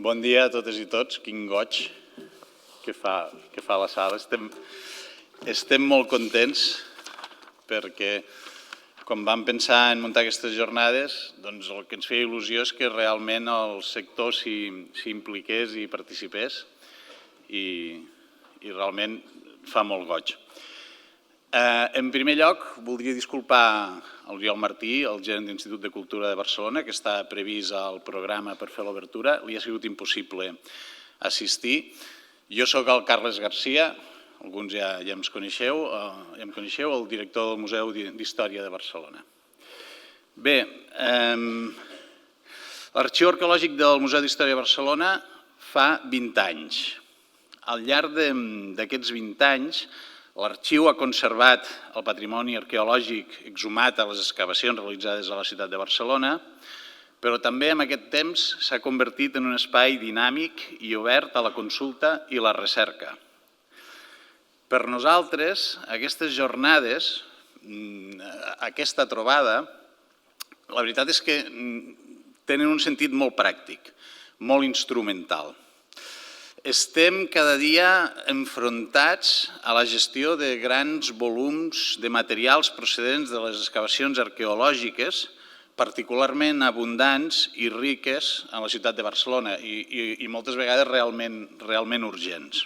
Bon dia a totes i tots. Quin goig que fa la sala. Estem molt contents perquè quan vam pensar en muntar aquestes jornades, doncs el que ens feia il·lusió és que realment el sector s'hi impliqués i participés i realment fa molt goig. En primer lloc, voldria disculpar l'Oriol Martí, el gerent de l'Institut de Cultura de Barcelona, que està previst al programa per fer l'obertura. Li ha sigut impossible assistir. Jo soc el Carles Garcia, alguns ja em coneixeu, el director del Museu d'Història de Barcelona. Bé, l'Arxiu Arqueològic del Museu d'Història de Barcelona fa 20 anys. Al llarg d'aquests 20 anys, l'arxiu ha conservat el patrimoni arqueològic exhumat a les excavacions realitzades a la ciutat de Barcelona, però també en aquest temps s'ha convertit en un espai dinàmic i obert a la consulta i la recerca. Per nosaltres, aquestes jornades, aquesta trobada, la veritat és que tenen un sentit molt pràctic, molt instrumental. Estem cada dia enfrontats a la gestió de grans volums de materials procedents de les excavacions arqueològiques, particularment abundants i riques a la ciutat de Barcelona i moltes vegades realment urgents.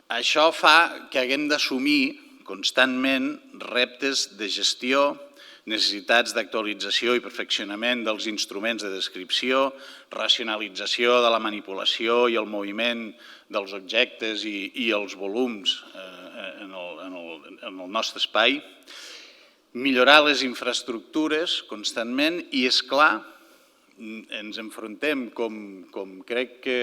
Això fa que haguem d'assumir constantment reptes de gestió, necessitats d'actualització i perfeccionament dels instruments de descripció, racionalització de la manipulació i el moviment dels objectes i els volums en el nostre espai, millorar les infraestructures constantment i, és clar, ens enfrontem, com crec que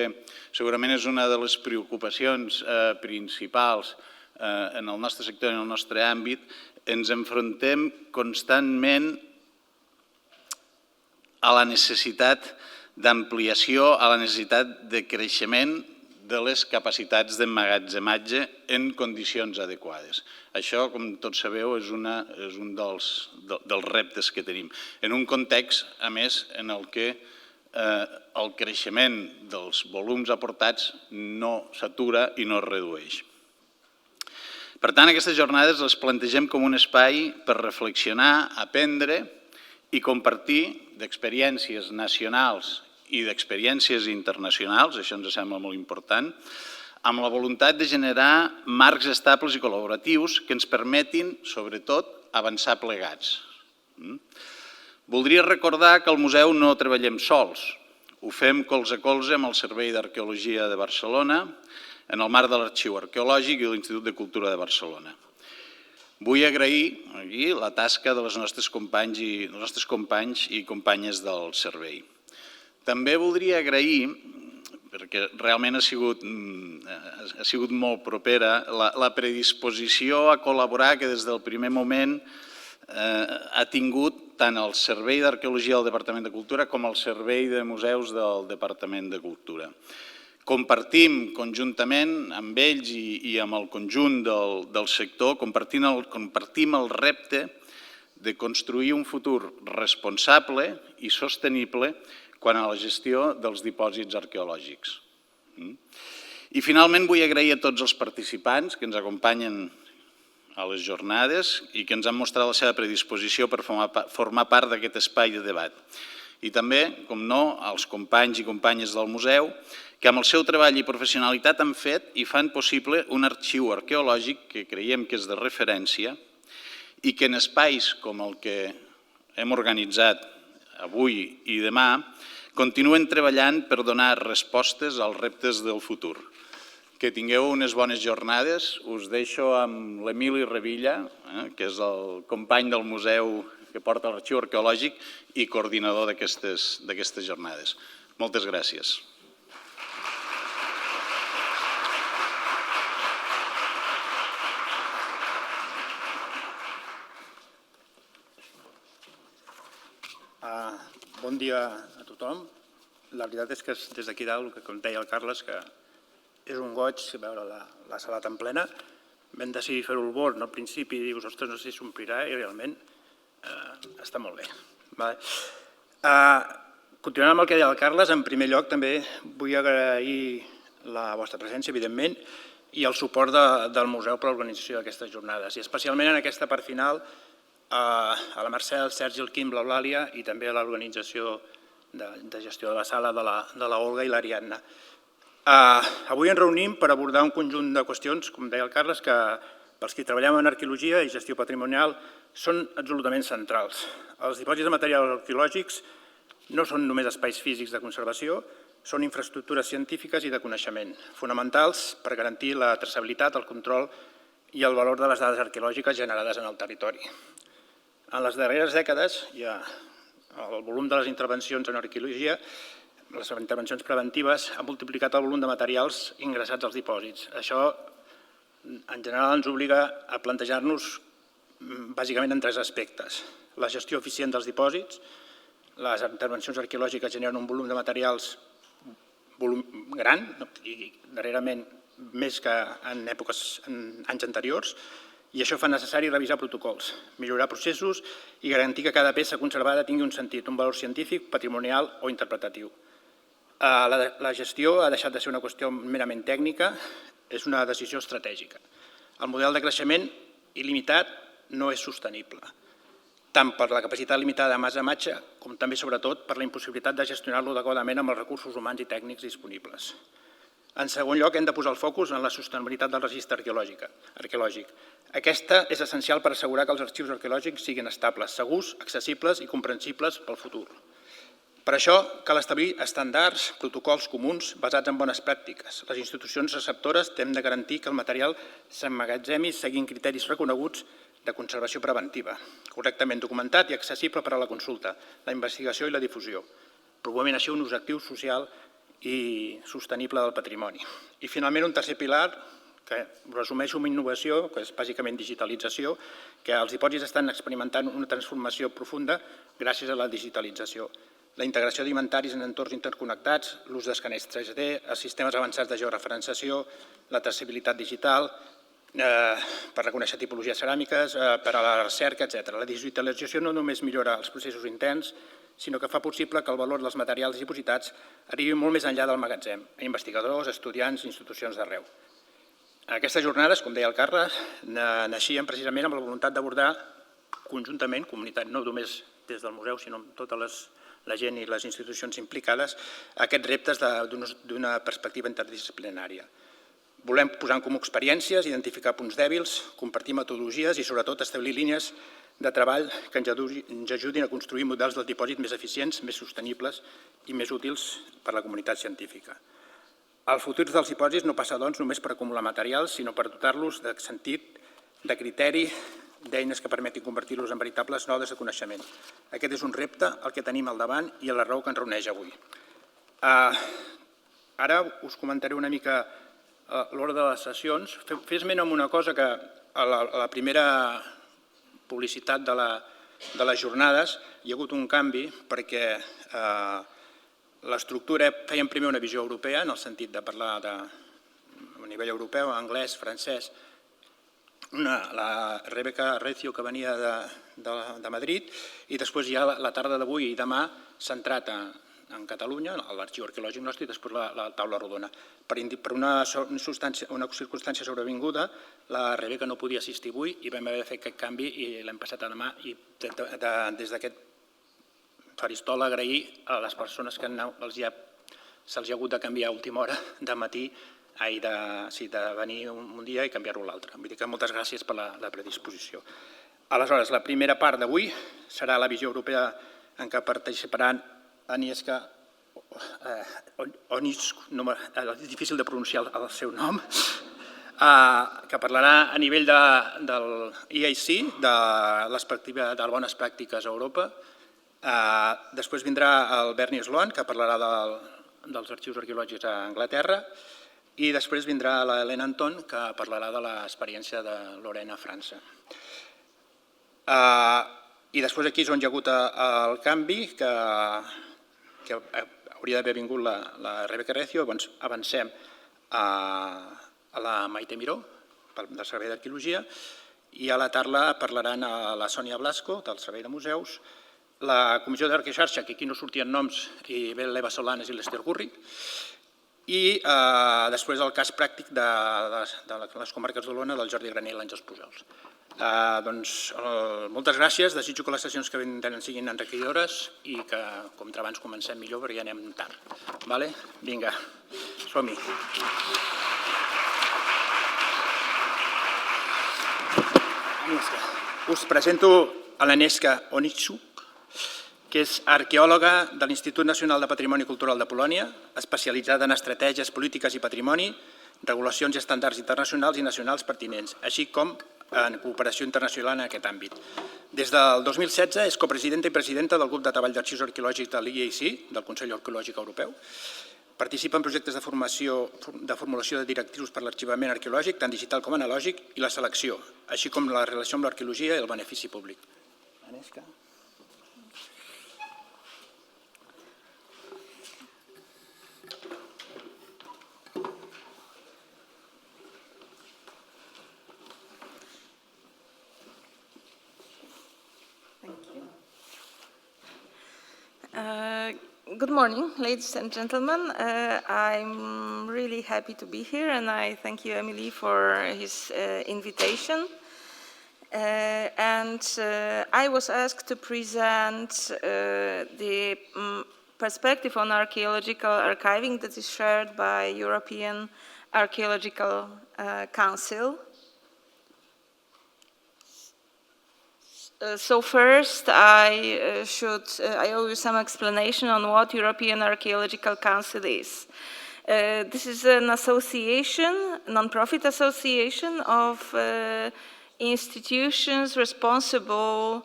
segurament és una de les preocupacions principals en el nostre sector i en el nostre àmbit, ens enfrontem constantment a la necessitat d'ampliació, a la necessitat de creixement de les capacitats d'emmagatzematge en condicions adequades. Això, com tots sabeu, és un dels reptes que tenim. En un context, a més, en el que el creixement dels volums aportats no s'atura i no es redueix. Per tant, aquestes jornades les plantegem com un espai per reflexionar, aprendre i compartir d'experiències nacionals i d'experiències internacionals, això ens sembla molt important, amb la voluntat de generar marcs estables i col·laboratius que ens permetin, sobretot, avançar plegats. Voldria recordar que al museu no treballem sols. Ho fem colze a colze amb el Servei d'Arqueologia de Barcelona, en el marc de l'Arxiu Arqueològic i de l'Institut de Cultura de Barcelona. Vull agrair aquí la tasca dels nostres companys i companyes del servei. També voldria agrair, perquè realment ha sigut molt propera, la predisposició a col·laborar que des del primer moment ha tingut tant el Servei d'Arqueologia del Departament de Cultura com el Servei de Museus del Departament de Cultura. Compartim conjuntament amb ells i amb el conjunt del sector, compartim el repte de construir un futur responsable i sostenible quant a la gestió dels dipòsits arqueològics. I finalment vull agrair a tots els participants que ens acompanyen a les jornades i que ens han mostrat la seva predisposició per formar part d'aquest espai de debat. I també, com no, als companys i companyes del museu, que amb el seu treball i professionalitat han fet i fan possible un arxiu arqueològic que creiem que és de referència i que en espais com el que hem organitzat avui i demà continuen treballant per donar respostes als reptes del futur. Que tingueu unes bones jornades. Us deixo amb l'Emili Revilla, que és el company del museu que porta l'arxiu arqueològic i coordinador d'aquestes jornades. Moltes gràcies. Bon dia a tothom. La veritat és que des d'aquí dalt, com deia el Carles, que és un goig veure la sala tan plena. Vam decidir fer-ho al bord al principi i dius, ostres, no sé si s'omplirà i realment està molt bé. Continuant amb el que deia el Carles, en primer lloc també vull agrair la vostra presència, evidentment, i el suport del museu per a l'organització d'aquestes jornades, i especialment en aquesta part final a la Mercè, el Sergi, el Quim, l'Eulàlia i també a l'organització de gestió de la sala de l'Olga i l'Ariadna. Avui ens reunim per abordar un conjunt de qüestions, com deia el Carles, que pels qui treballem en arqueologia i gestió patrimonial són absolutament centrals. Els dipòsits de materials arqueològics no són només espais físics de conservació, són infraestructures científiques i de coneixement, fonamentals per garantir la traçabilitat, el control i el valor de les dades arqueològiques generades en el territori. En les darreres dècades, el volum de les intervencions en arqueologia, les intervencions preventives, han multiplicat el volum de materials ingressats als dipòsits. Això, en general, ens obliga a plantejar-nos bàsicament en tres aspectes. La gestió eficient dels dipòsits, les intervencions arqueològiques generen un volum de materials gran, i darrerament més que en anys anteriors, i això fa necessari revisar protocols, millorar processos i garantir que cada peça conservada tingui un sentit, un valor científic, patrimonial o interpretatiu. La gestió ha deixat de ser una qüestió merament tècnica, és una decisió estratègica. El model de creixement il·limitat no és sostenible, tant per la capacitat limitada emmagatzematge com també, sobretot, per la impossibilitat de gestionar-lo adequadament amb els recursos humans i tècnics disponibles. En segon lloc, hem de posar el focus en la sostenibilitat del registre arqueològic. Aquesta és essencial per assegurar que els arxius arqueològics siguin estables, segurs, accessibles i comprensibles pel futur. Per això, cal establir estàndards, protocols comuns basats en bones pràctiques. Les institucions receptores hem de garantir que el material s'emmagatzemi seguint criteris reconeguts de conservació preventiva, correctament documentat i accessible per a la consulta, la investigació i la difusió, promovent així un objectiu social i sostenible del patrimoni. I finalment un tercer pilar, que resumeixo amb innovació, que és bàsicament digitalització, que els dipòsits estan experimentant una transformació profunda gràcies a la digitalització. La integració d'inventaris en entorns interconnectats, l'ús d'escàners 3D, els sistemes avançats de georreferenciació, la traçabilitat digital, per reconèixer tipologies ceràmiques, per a la recerca, etc. La digitalització no només millora els processos interns, sinó que fa possible que el valor dels materials dipositats arribi molt més enllà del magatzem, a investigadors, estudiants i institucions d'arreu. Aquestes jornades, com deia el Carles, naixien precisament amb la voluntat d'abordar conjuntament, comunitat, no només des del museu, sinó amb tota la gent i les institucions implicades, aquests reptes d'una perspectiva interdisciplinària. Volem posar en comú experiències, identificar punts dèbils, compartir metodologies i, sobretot, establir línies de treball que ens ajudin a construir models del dipòsit més eficients, més sostenibles i més útils per a la comunitat científica. El futur dels dipòsits no passa, doncs, només per acumular materials, sinó per dotar-los de sentit, de criteri, d'eines que permetin convertir-los en veritables nodes de coneixement. Aquest és un repte al que tenim al davant i la raó que ens reuneix avui. Ara us comentaré una mica l'ordre de les sessions. Fer esment amb una cosa que a la primera publicitat de les jornades hi ha hagut un canvi perquè l'estructura fèiem primer una visió europea en el sentit de parlar a nivell europeu, anglès, francès. La Rebeca Recio, que venia de Madrid, i després ja la tarda d'avui i demà centrat en Catalunya, a l'Arxiu Arqueològic nostre, i després la taula rodona. Per una circumstància sobrevinguda, la Rebeca no podia assistir avui i vam haver de fer aquest canvi i l'hem passat a demà. I des d'aquest faristol agrair a les persones que se'ls ha hagut de canviar a última hora de matí, de venir un dia i canviar-lo l'altre. Vull dir que moltes gràcies per la predisposició. Aleshores, la primera part d'avui serà la visió europea en què participaran Agnieszka, és difícil de pronunciar el seu nom, que parlarà a nivell del EIC, de les bones pràctiques a Europa. Després vindrà el Bernie Sloan, que parlarà dels arxius arqueològics a Anglaterra, i després vindrà l'Helena Anton, que parlarà de l'experiència de Lorena a França. I després aquí és on hi ha hagut el canvi, que hauria d'haver vingut la Rebeca Recio. Avancem a la Maite Miró, del Servei d'Arqueologia, i a la tarda parlaran la Sònia Blasco, del Servei de Museus, la Comissió d'Arquexarxa, que aquí no sortien noms, i ve l'Eva Solanes i l'Ester Gurri, i després el cas pràctic de les comarques d'Olona del Jordi Graner i l'Àngels Pujols. Moltes gràcies, desitjo que les sessions que vindran siguin enriquidores i que, com abans, comencem millor perquè ja anem tard. Vinga, som-hi. Us presento a l'Aneska Oniczuk, que és arqueòloga de l'Institut Nacional de Patrimoni Cultural de Polònia, especialitzada en estratègies, polítiques i patrimoni, regulacions i estàndards internacionals i nacionals pertinents, així com en cooperació internacional en aquest àmbit. Des del 2016 és copresidenta i presidenta del grup de treball d'arxius arqueològics de l'IAC, del Consell Arqueològic Europeu. Participa en projectes de formulació de directius per l'arxivament arqueològic, tant digital com analògic, i la selecció, així com la relació amb l'arqueologia i el benefici públic. Aneska. Good morning, ladies and gentlemen. I'm really happy to be here, and I thank you, Emily, for his invitation. I was asked to present the perspective on archaeological archiving that is shared by European Archaeological Council. So first, I owe you some explanation on what European Archaeological Council is. This is an association, non-profit association of institutions responsible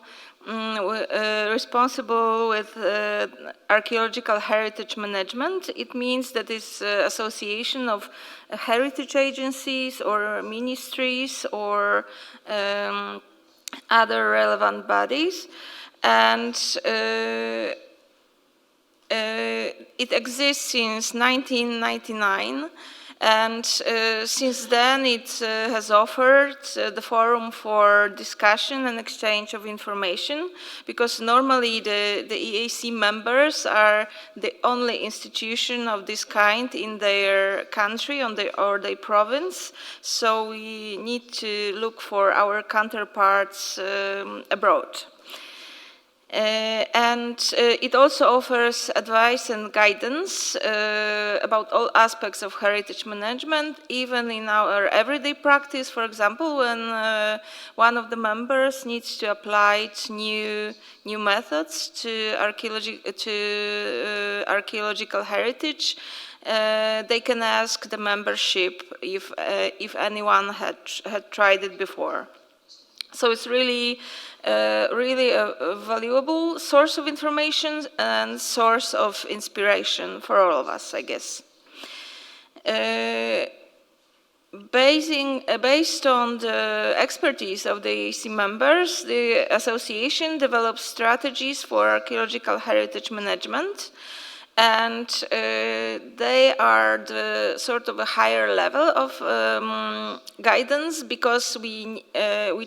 with archaeological heritage management. It means that it's an association of heritage agencies or ministries or other relevant bodies, and it exists since 1999, and since then it has offered the forum for discussion and exchange of information, because normally the EAC members are the only institution of this kind in their country or their province, so we need to look for our counterparts abroad. It also offers advice and guidance about all aspects of heritage management, even in our everyday practice. For example, when one of the members needs to apply new methods to archaeological heritage, they can ask the membership if anyone had tried it before. So it's really a valuable source of information and source of inspiration for all of us, I guess. Based on the expertise of the EAC members, the association develops strategies for archaeological heritage management, and they are the sort of a higher level of guidance, because we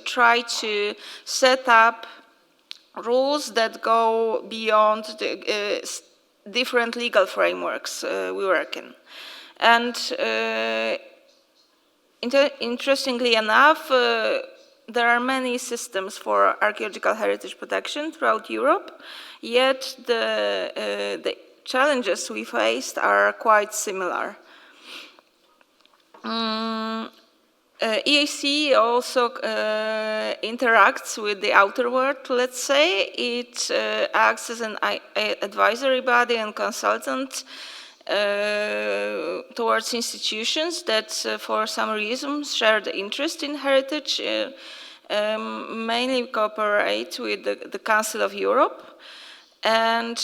try to set up rules that go beyond the different legal frameworks we work in. And interestingly enough, there are many systems for archaeological heritage protection throughout Europe, yet the challenges we faced are quite similar. EAC also interacts with the outer world, let's say. It acts as an advisory body and consultant towards institutions that for some reason share the interest in heritage, mainly cooperate with the Council of Europe. And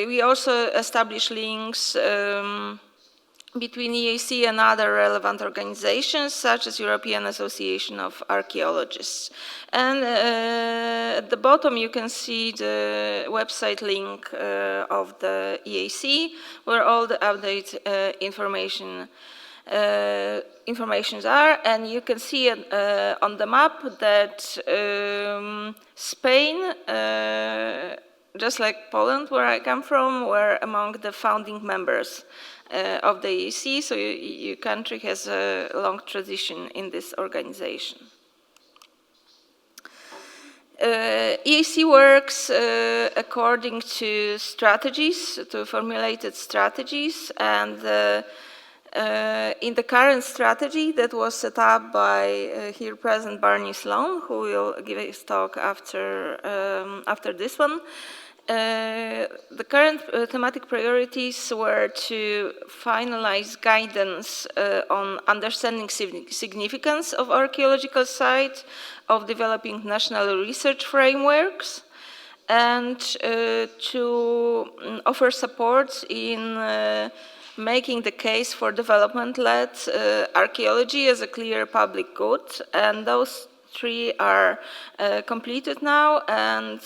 we also establish links between EAC and other relevant organizations, such as European Association of Archaeologists. And at the bottom, you can see the website link of the EAC, where all the update informations are. And you can see on the map that Spain just like Poland, where I come from, were among the founding members of the EAC, so your country has a long tradition in this organization. EAC works according to strategies, to formulated strategies, and in the current strategy that was set up by here present Barney Sloan, who will give his talk after this one, the current thematic priorities were to finalize guidance on understanding significance of archaeological sites, of developing national research frameworks, and to offer support in making the case for development-led archaeology as a clear public good. And those three are completed now, and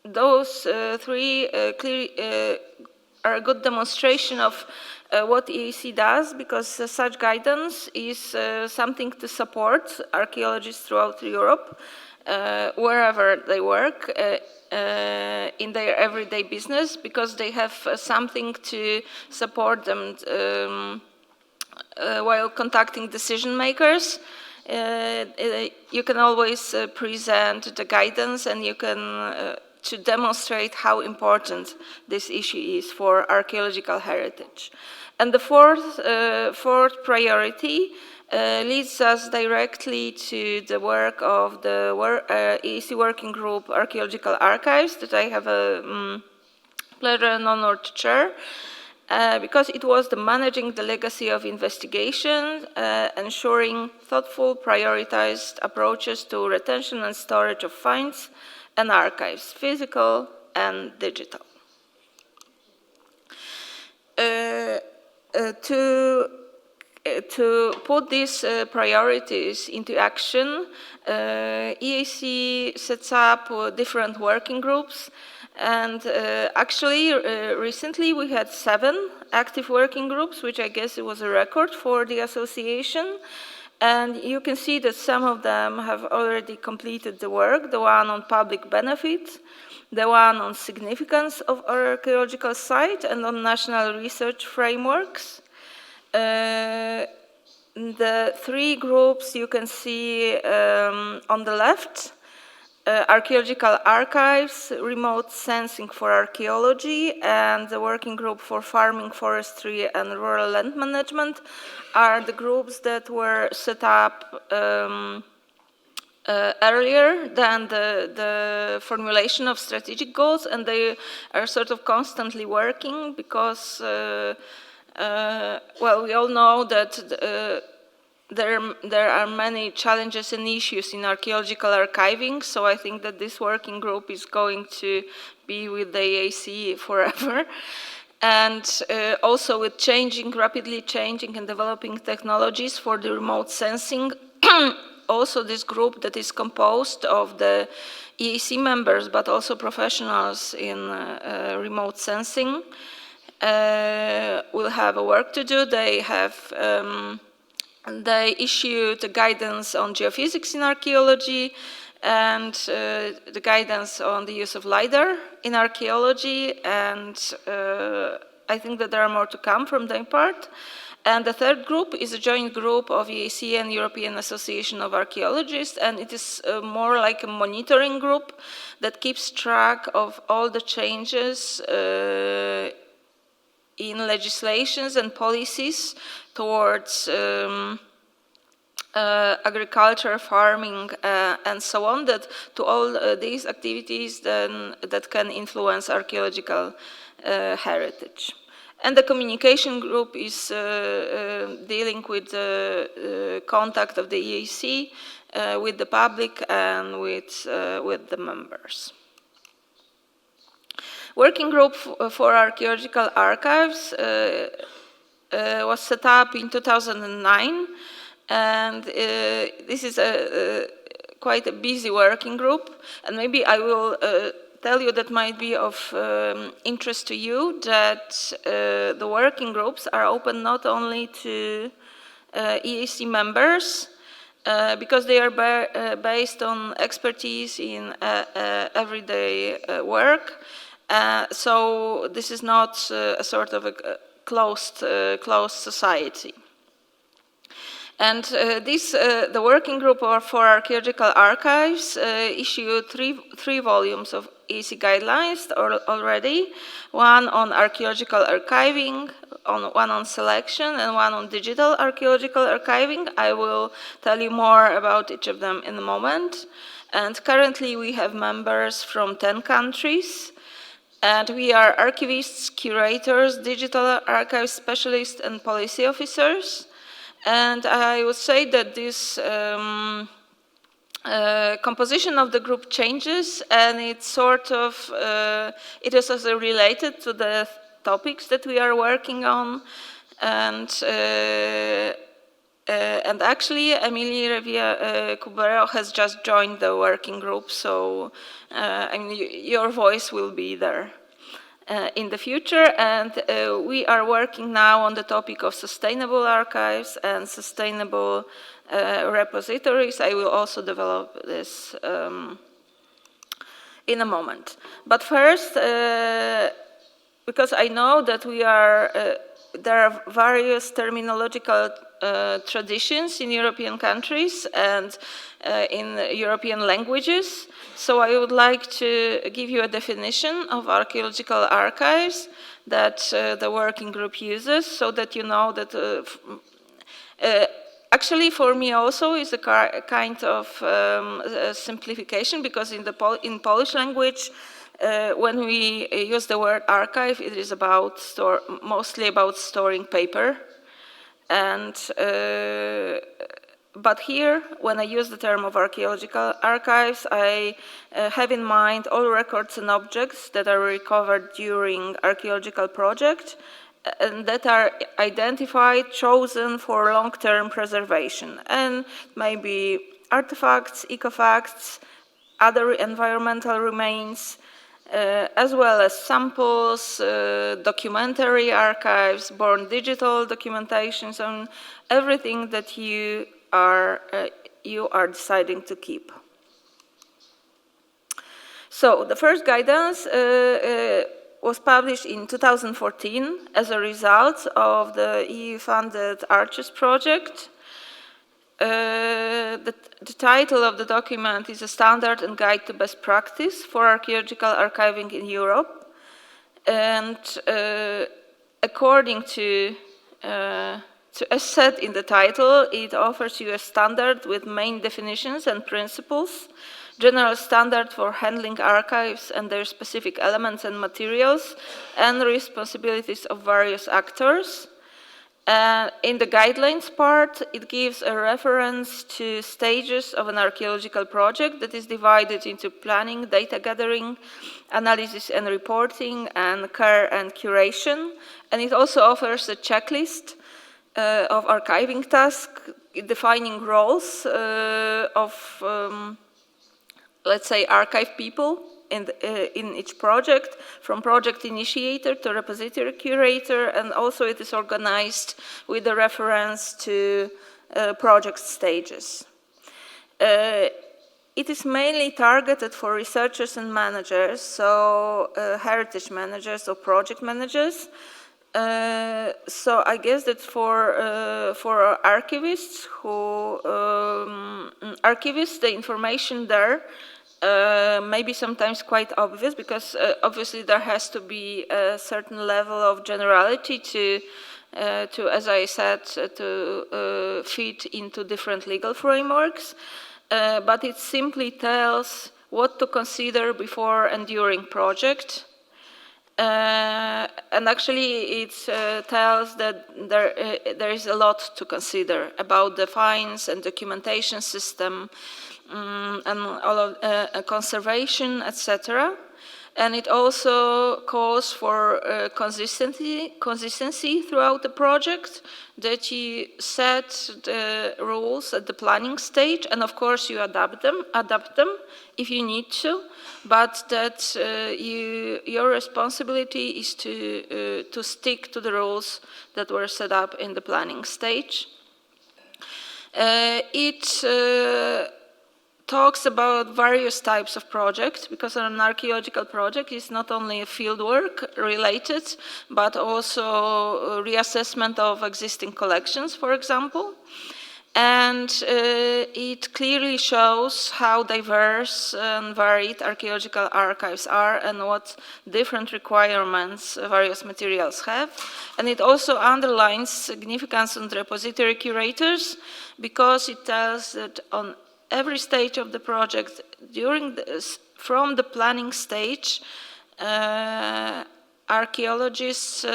those three clearly are a good demonstration of what EAC does, because such guidance is something to support archaeologists throughout Europe, wherever they work, in their everyday business, because they have something to support them while contacting decision makers. You can always present the guidance, and you can to demonstrate how important this issue is for archaeological heritage. And the fourth priority leads us directly to the work of the EAC Working Group Archaeological Archives, that I have a pleasure and honor to chair, because it was the managing the legacy of investigation, ensuring thoughtful, prioritized approaches to retention and storage of finds and archives, physical and digital. To put these priorities into action, EAC sets up different working groups, and actually recently we had 7 active working groups, which I guess it was a record for the association. And you can see that some of them have already completed the work, the one on public benefit, the one on significance of archaeological site, and on national research frameworks. The 3 groups you can see on the left: archaeological archives, remote sensing for archaeology, and the working group for farming, forestry, and rural land management are the groups that were set up earlier than the formulation of strategic goals, and they are sort of constantly working because well, we all know that there are many challenges and issues in archaeological archiving, so I think that this working group is going to be with the EAC forever. And also with rapidly changing and developing technologies for the remote sensing, also this group that is composed of the EAC members, but also professionals in remote sensing, will have a work to do. They issued the guidance on geophysics in archaeology, and the guidance on the use of LiDAR in archaeology, and I think that there are more to come from their part. And the third group is a joint group of EAC and European Association of Archaeologists, and it is more like a monitoring group that keeps track of all the changes in legislations and policies towards agriculture, farming, and so on, that to all these activities that can influence archaeological heritage. And the communication group is dealing with the contact of the EAC with the public and with the members. Working group for archaeological archives was set up in 2009. And this is quite a busy working group, and maybe I will tell you that might be of interest to you, that the working groups are open not only to EAC members, because they are based on expertise in everyday work. So this is not a sort of a closed society. And the working group for archaeological archives issued three volumes of EC guidelines already, one on archaeological archiving, one on selection, and one on digital archaeological archiving. I will tell you more about each of them in a moment. And currently we have members from 10 countries. And we are archivists, curators, digital archive specialists, and policy officers. And I would say that this composition of the group changes, and it's sort of, it is also related to the topics that we are working on. And actually, Emilie Revia-Cubero has just joined the working group, so I mean, your voice will be there in the future. And we are working now on the topic of sustainable archives and sustainable repositories. I will also develop this in a moment. But first, because I know that there are various terminological traditions in European countries and in European languages. So I would like to give you a definition of archaeological archives that the working group uses, so that you know that actually for me also is a kind of simplification, because in Polish language, when we use the word archive, it is mostly about storing paper. And but here, when I use the term of archaeological archives, I have in mind all records and objects that are recovered during archaeological project and that are identified, chosen for long-term preservation, and maybe artifacts, ecofacts, other environmental remains, as well as samples, documentary archives, born digital documentations, and everything that you are deciding to keep. So the first guidance was published in 2014 as a result of the EU-funded Arches project. The title of the document is A Standard and Guide to Best Practice for Archaeological Archiving in Europe. And according to as said in the title, it offers you a standard with main definitions and principles, general standard for handling archives and their specific elements and materials, and responsibilities of various actors. In the guidelines part, it gives a reference to stages of an archaeological project that is divided into planning, data gathering, analysis and reporting, and care and curation. And it also offers a checklist of archiving tasks, defining roles of, let's say, archive people in each project, from project initiator to repository curator, and also it is organized with a reference to project stages. It is mainly targeted for researchers and managers, so heritage managers or project managers. So I guess that for archivists the information there may be sometimes quite obvious, because obviously there has to be a certain level of generality to as I said, to fit into different legal frameworks. But it simply tells what to consider before and during project. And actually it tells that there is a lot to consider about the fines and documentation system, and all of conservation, etc. And it also calls for consistency throughout the project, that you set the rules at the planning stage, and of course you adapt them if you need to, but that your responsibility is to stick to the rules that were set up in the planning stage. It talks about various types of projects, because an archaeological project is not only field work related, but also reassessment of existing collections, for example. And it clearly shows how diverse and varied archaeological archives are and what different requirements various materials have. And it also underlines significance on repository curators, because it tells that on every stage of the project, from the planning stage, archaeologists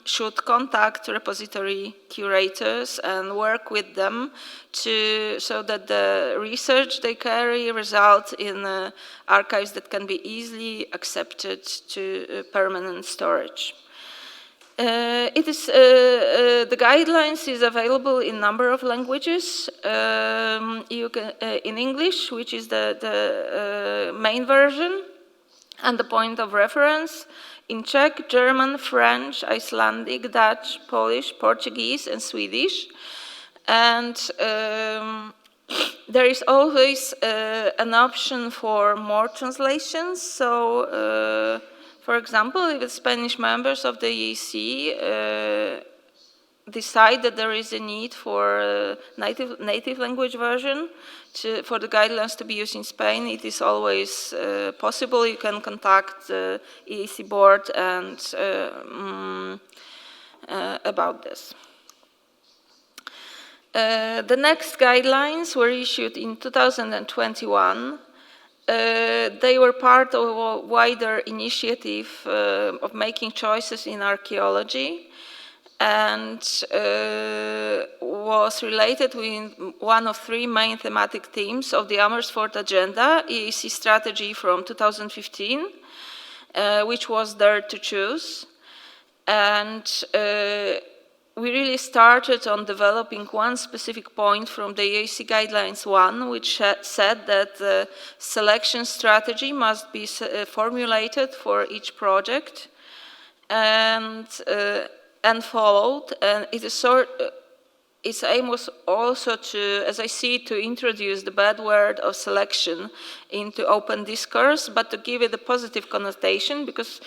should contact repository curators and work with them so that the research they carry results in archives that can be easily accepted to permanent storage. The guidelines is available in a number of languages. In English, which is the main version, and the point of reference, in Czech, German, French, Icelandic, Dutch, Polish, Portuguese, and Swedish. And there is always an option for more translations. So, for example, if the Spanish members of the EAC decide that there is a need for a native language version for the guidelines to be used in Spain, it is always possible. You can contact the EAC board and about this. The next guidelines were issued in 2021. They were part of a wider initiative of making choices in archaeology, and was related with one of three main thematic themes of the Amersfoort Agenda, EAC strategy from 2015, which was Dare to Choose. And we really started on developing one specific point from the EAC Guidelines 1, which said that the selection strategy must be formulated for each project and followed. And its aim was also to, as I see, to introduce the bad word of selection into open discourse, but to give it a positive connotation, because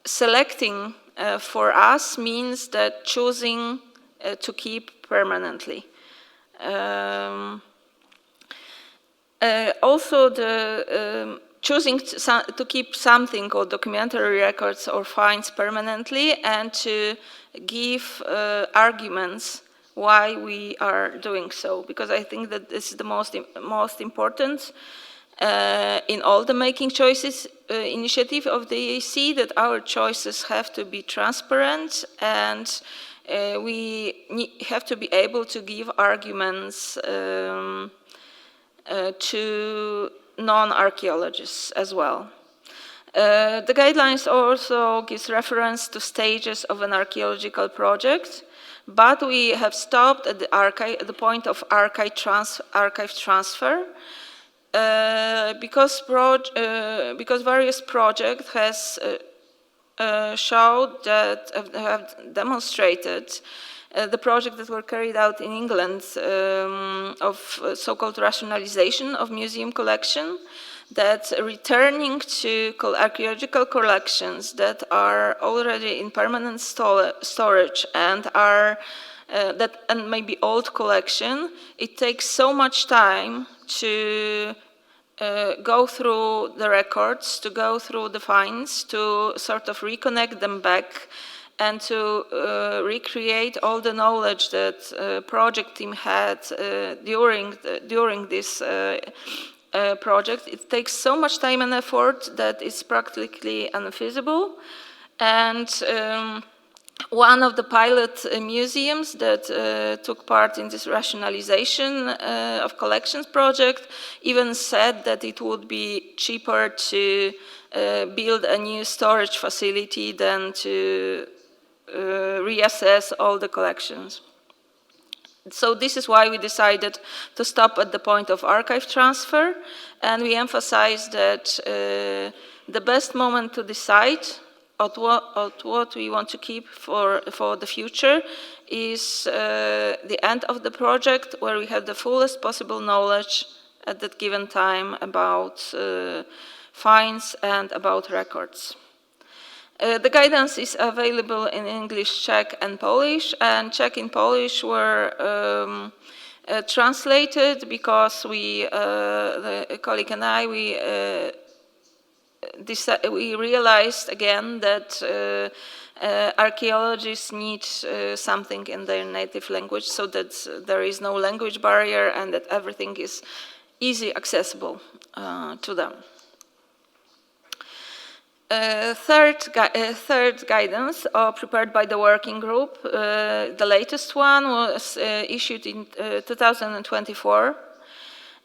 selecting for us means that choosing to keep permanently. Also, the choosing to keep something or documentary records or finds permanently, and to give arguments why we are doing so, because I think that this is the most important in all the making choices initiative of the EAC, that our choices have to be transparent, and we have to be able to give arguments to non-archaeologists as well. The guidelines also gives reference to stages of an archaeological project, but we have stopped at the point of archive transfer, because various projects has showed that have demonstrated the projects that were carried out in England of so-called rationalization of museum collection, that returning to archaeological collections that are already in permanent storage and are and maybe old collection, it takes so much time to go through the records, to go through the finds, to sort of reconnect them back, and to recreate all the knowledge that project team had during this project. It takes so much time and effort that it's practically unfeasible. And one of the pilot museums that took part in this rationalization of collections project even said that it would be cheaper to build a new storage facility than to reassess all the collections. So this is why we decided to stop at the point of archive transfer, and we emphasize that the best moment to decide what we want to keep for the future is the end of the project, where we have the fullest possible knowledge at that given time about finds and about records. The guidance is available in English, Czech, and Polish, and Czech and Polish were translated because the colleague and I, we realized again that archaeologists need something in their native language, so that there is no language barrier and that everything is easy accessible to them. Third guidance prepared by the working group. The latest one was issued in 2024.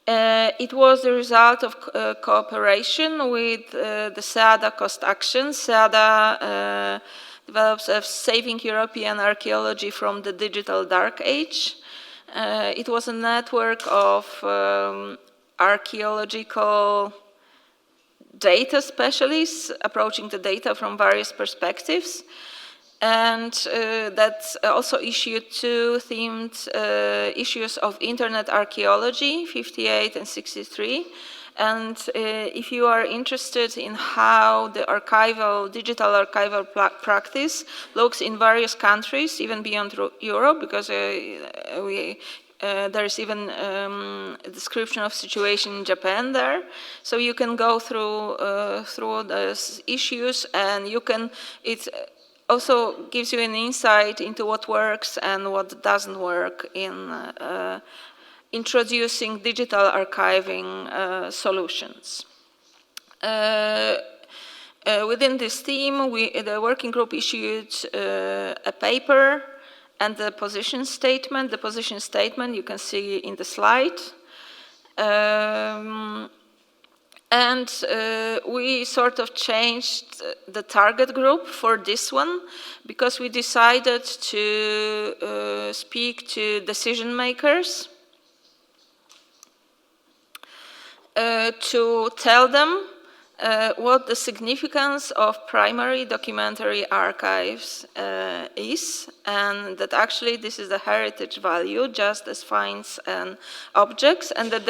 It was the result of cooperation with the SEADA Cost Action. SEADA develops a Saving European Archaeology from the Digital Dark Age. It was a network of archaeological data specialists approaching the data from various perspectives, and that also issued two themed issues of Internet Archaeology, 58 and 63. And if you are interested in how the digital archival practice looks in various countries, even beyond Europe, because there is even a description of situation in Japan there. So you can go through those issues, and it also gives you an insight into what works and what doesn't work in introducing digital archiving solutions. Within this theme, the working group issued a paper and the position statement. The position statement you can see in the slide. And we sort of changed the target group for this one, because we decided to speak to decision makers, to tell them what the significance of primary documentary archives is, and that actually this is the heritage value, just as finds and objects, and that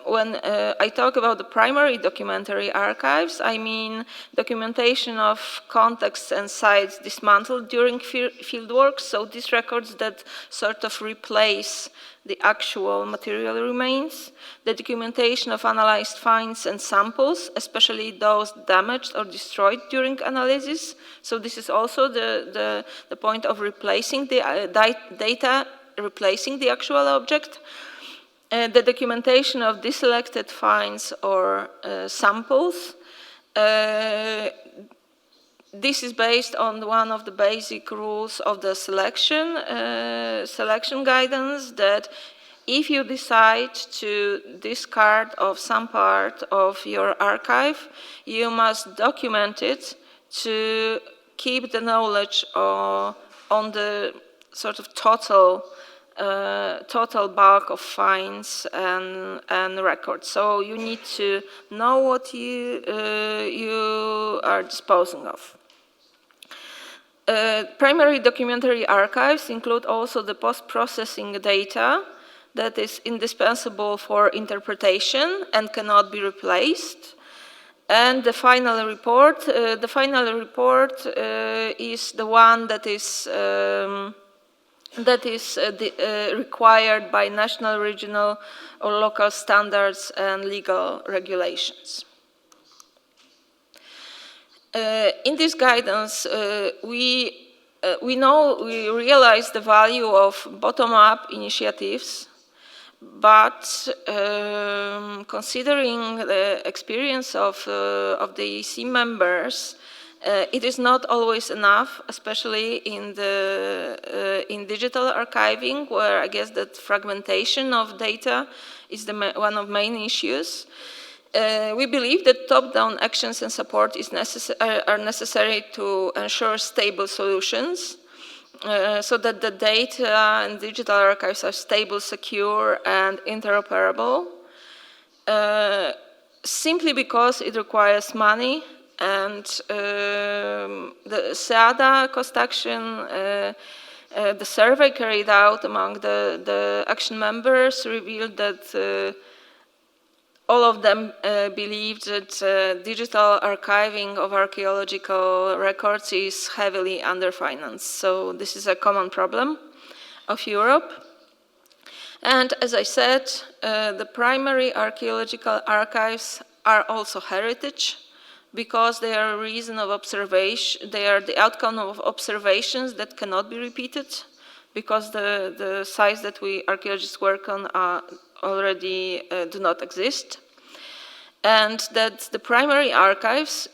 when I talk about the primary documentary archives, I mean documentation of contexts and sites dismantled during fieldwork, so these records that sort of replace the actual material remains, the documentation of analyzed finds and samples, especially those damaged or destroyed during analysis. So this is also the point of replacing the data, replacing the actual object. The documentation of deselected finds or samples. This is based on one of the basic rules of the selection guidance, that if you decide to discard of some part of your archive, you must document it to keep the knowledge on the sort of total bulk of finds and records. So you need to know what you are disposing of. Primary documentary archives include also the post-processing data that is indispensable for interpretation and cannot be replaced. And the final report. The final report is the one that is required by national, regional, or local standards and legal regulations. In this guidance, we realize the value of bottom-up initiatives, but considering the experience of the EC members, it is not always enough, especially in digital archiving, where I guess that fragmentation of data is one of the main issues. We believe that top-down actions and support are necessary to ensure stable solutions, so that the data and digital archives are stable, secure, and interoperable. Simply because it requires money And the SEADA cost action, the survey carried out among the action members revealed that all of them believed that digital archiving of archaeological records is heavily underfinanced. So this is a common problem of Europe. And as I said, the primary archaeological archives are also heritage because they are a reason of observation, they are the outcome of observations that cannot be repeated because the sites that we archaeologists work on already do not exist. And that the primary archives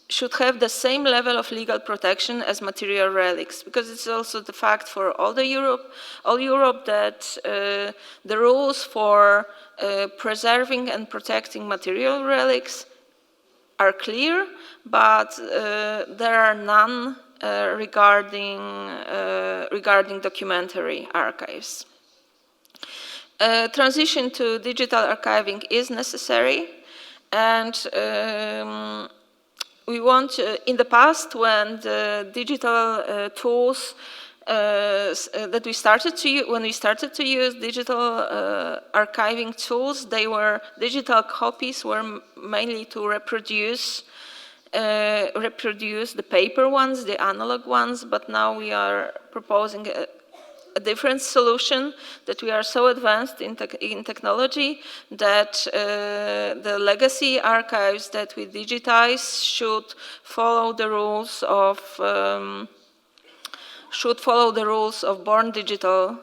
should have the same level of legal protection as material relics, because it's also the fact for all Europe that the rules for preserving and protecting material relics are clear, but there are none regarding documentary archives. Transition to digital archiving is necessary, and we want, in the past, when the digital tools that we started to use, when we started to use digital archiving tools, digital copies were mainly to reproduce the paper ones, the analog ones, but now we are proposing a different solution, that we are so advanced in technology that the legacy archives that we digitize should follow the rules of born digital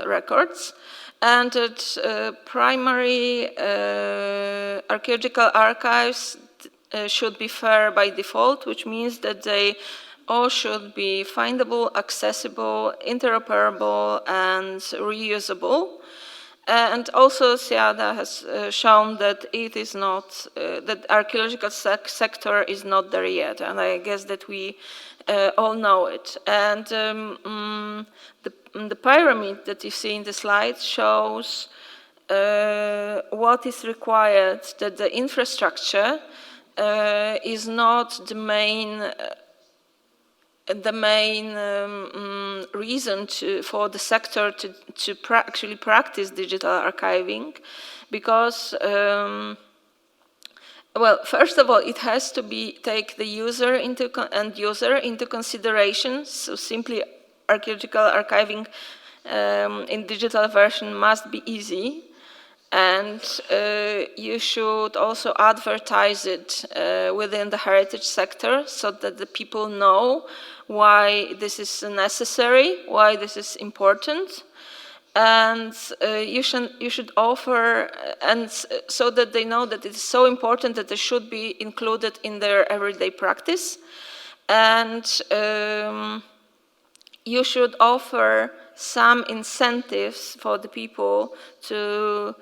records, and that primary archaeological archives should be fair by default, which means that they all should be findable, accessible, interoperable, and reusable. And also, SEADA has shown that it is not, that archaeological sector is not there yet, and I guess that we all know it. And the pyramid that you see in the slide shows what is required, that the infrastructure is not the main reason for the sector to actually practice digital archiving, because well, first of all, it has to take the user into consideration. So simply archaeological archiving in digital version must be easy, and you should also advertise it within the heritage sector so that the people know why this is necessary, why this is important, and you should offer, and so that they know that it is so important that it should be included in their everyday practice, and you should offer some incentives for the people to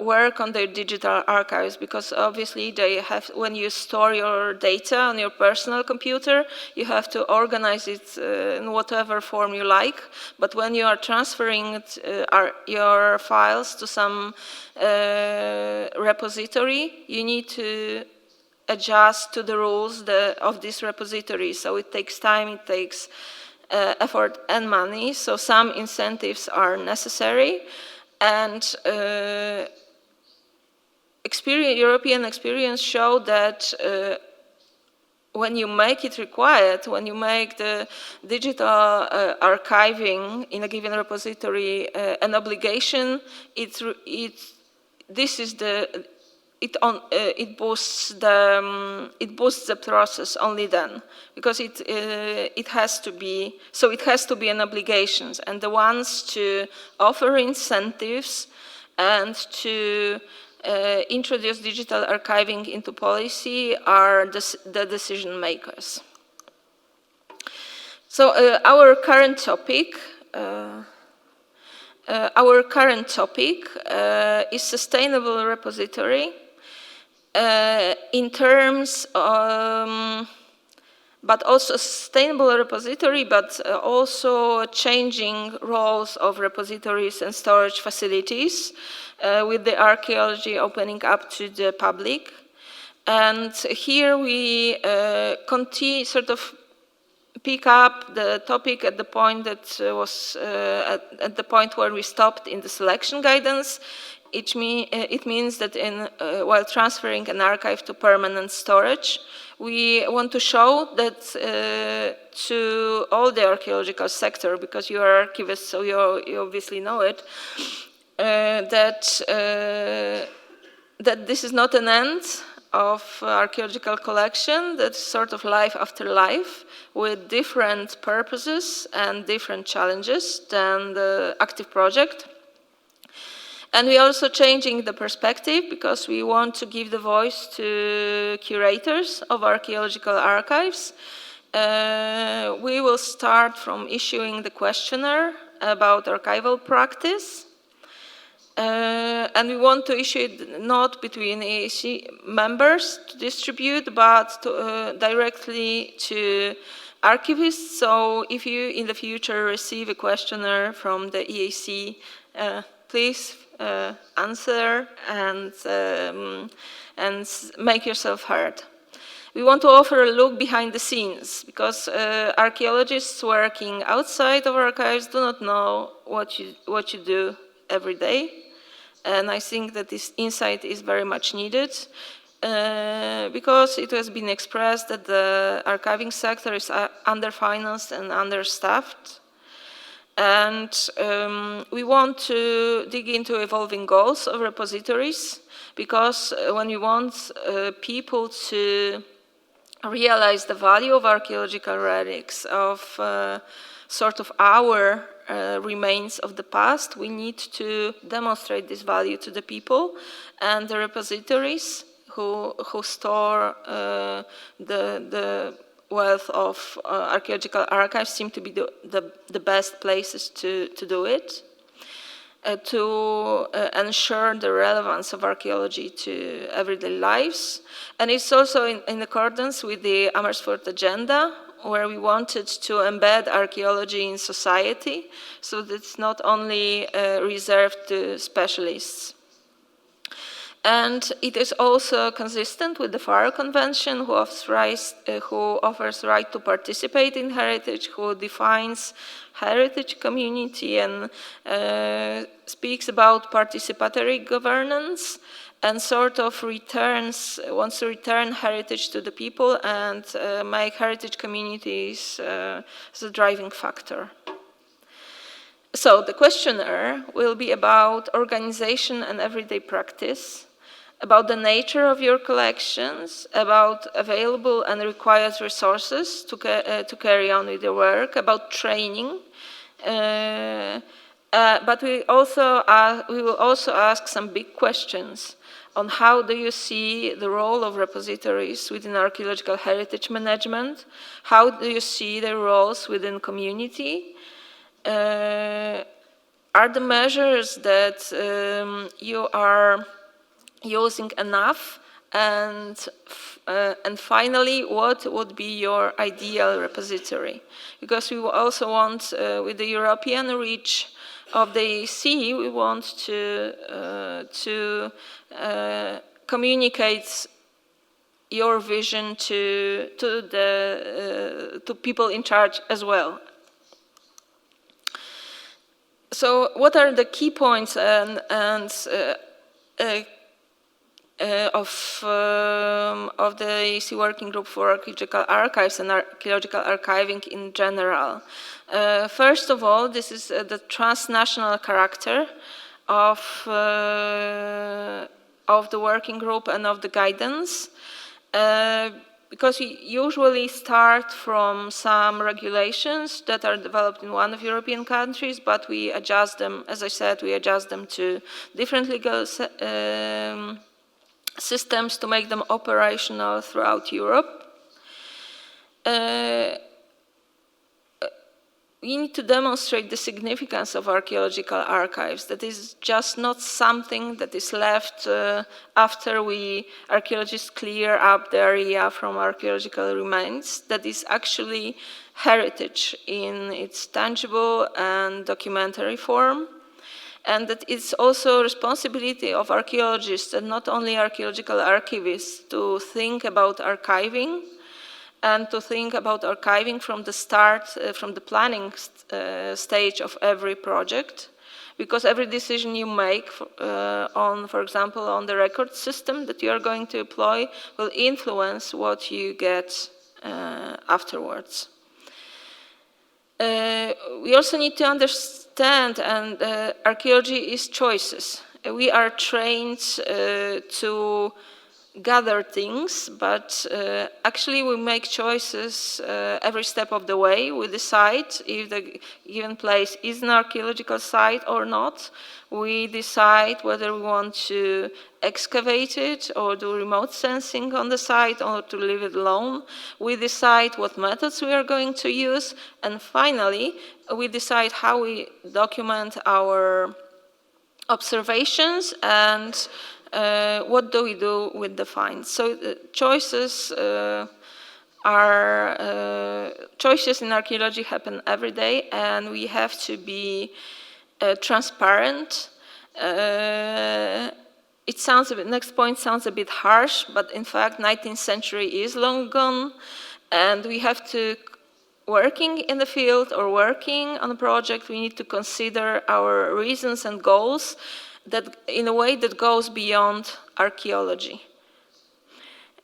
work on their digital archives, because obviously they have, when you store your data on your personal computer, you have to organize it in whatever form you like, but when you are transferring your files to some repository, you need to adjust to the rules of this repository, so it takes time, it takes effort and money, so some incentives are necessary. And European experience show that when you make it required, when you make the digital archiving in a given repository an obligation, it boosts the process only then, because it has to be an obligation, and the ones to offer incentives and to introduce digital archiving into policy are the decision makers. So our current topic is sustainable repository. In terms, but also sustainable repository, but also changing roles of repositories and storage facilities, with the archaeology opening up to the public. And here we continue, sort of pick up the topic at the point that was at the point where we stopped in the selection guidance. It means that while transferring an archive to permanent storage, we want to show that to all the archaeological sector, because you are archivists, so you obviously know it, that this is not an end of archaeological collection, that's sort of life after life, with different purposes and different challenges than the active project. And we're also changing the perspective because we want to give the voice to curators of archaeological archives. We will start from issuing the questionnaire about archival practice. And we want to issue it not between EAC members to distribute, but directly to archivists. So if you in the future receive a questionnaire from the EAC, please answer and make yourself heard. We want to offer a look behind the scenes because archaeologists working outside of archives do not know what you do every day. And I think that this insight is very much needed because it has been expressed that the archiving sector is underfinanced and understaffed. And we want to dig into evolving goals of repositories because when we want people to realize the value of archaeological relics, of sort of our remains of the past, we need to demonstrate this value to the people, and the repositories who store the wealth of archaeological archives seem to be the best places to do it, to ensure the relevance of archaeology to everyday lives. And it's also in accordance with the Amersfoort Agenda, where we wanted to embed archaeology in society, so that it's not only reserved to specialists. And it is also consistent with the FARO Convention, who offers right to participate in heritage, who defines heritage community and speaks about participatory governance, and sort of wants to return heritage to the people and make heritage communities as a driving factor. So the questionnaire will be about organization and everyday practice, about the nature of your collections, about available and required resources to carry on with your work, about training. But we will also ask some big questions on how do you see the role of repositories within archaeological heritage management? How do you see their roles within community? Are the measures that you are using enough? And finally, what would be your ideal repository? Because we also want, with the European reach of the EAC, we want to communicate your vision to people in charge as well. So, what are the key points of the EAC Working Group for Archaeological Archives and Archaeological Archiving in general? First of all, this is the transnational character of the working group and of the guidance, because we usually start from some regulations that are developed in one of European countries, but we adjust them, as I said, we adjust them to different legal systems to make them operational throughout Europe. We need to demonstrate the significance of archaeological archives. That is just not something that is left after archaeologists clear up the area from archaeological remains. That is actually heritage in its tangible and documentary form. and that it's also responsibility of archaeologists and not only archaeological archivists to think about archiving and to think about archiving from the start, from the planning stage of every project. Because every decision you make for example, on the record system that you are going to employ will influence what you get afterwards. We also need to understand, and archaeology is choices. We are trained to gather things, but actually we make choices every step of the way. We decide if the given place is an archaeological site or not. We decide whether we want to excavate it or do remote sensing on the site or to leave it alone. We decide what methods we are going to use, and finally we decide how we document our observations and what do we do with the finds. So choices in archaeology happen every day, and we have to be transparent. Next point sounds a bit harsh, but in fact 19th century is long gone, and we have to, working in the field or working on a project, we need to consider our reasons and goals that in a way that goes beyond archaeology.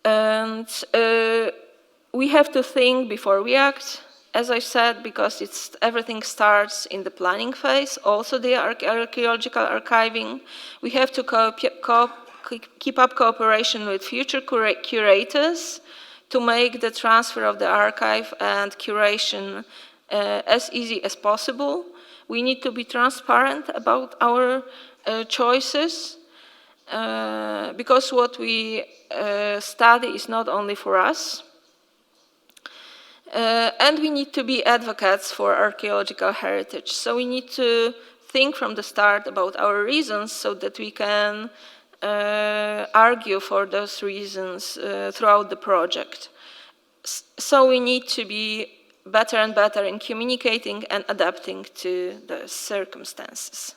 And we have to think before we act, as I said, because everything starts in the planning phase, also the archaeological archiving. We have to keep up cooperation with future curators to make the transfer of the archive and curation as easy as possible. We need to be transparent about our choices, because what we study is not only for us. And we need to be advocates for archaeological heritage. So we need to think from the start about our reasons so that we can argue for those reasons throughout the project. So we need to be better and better in communicating and adapting to the circumstances.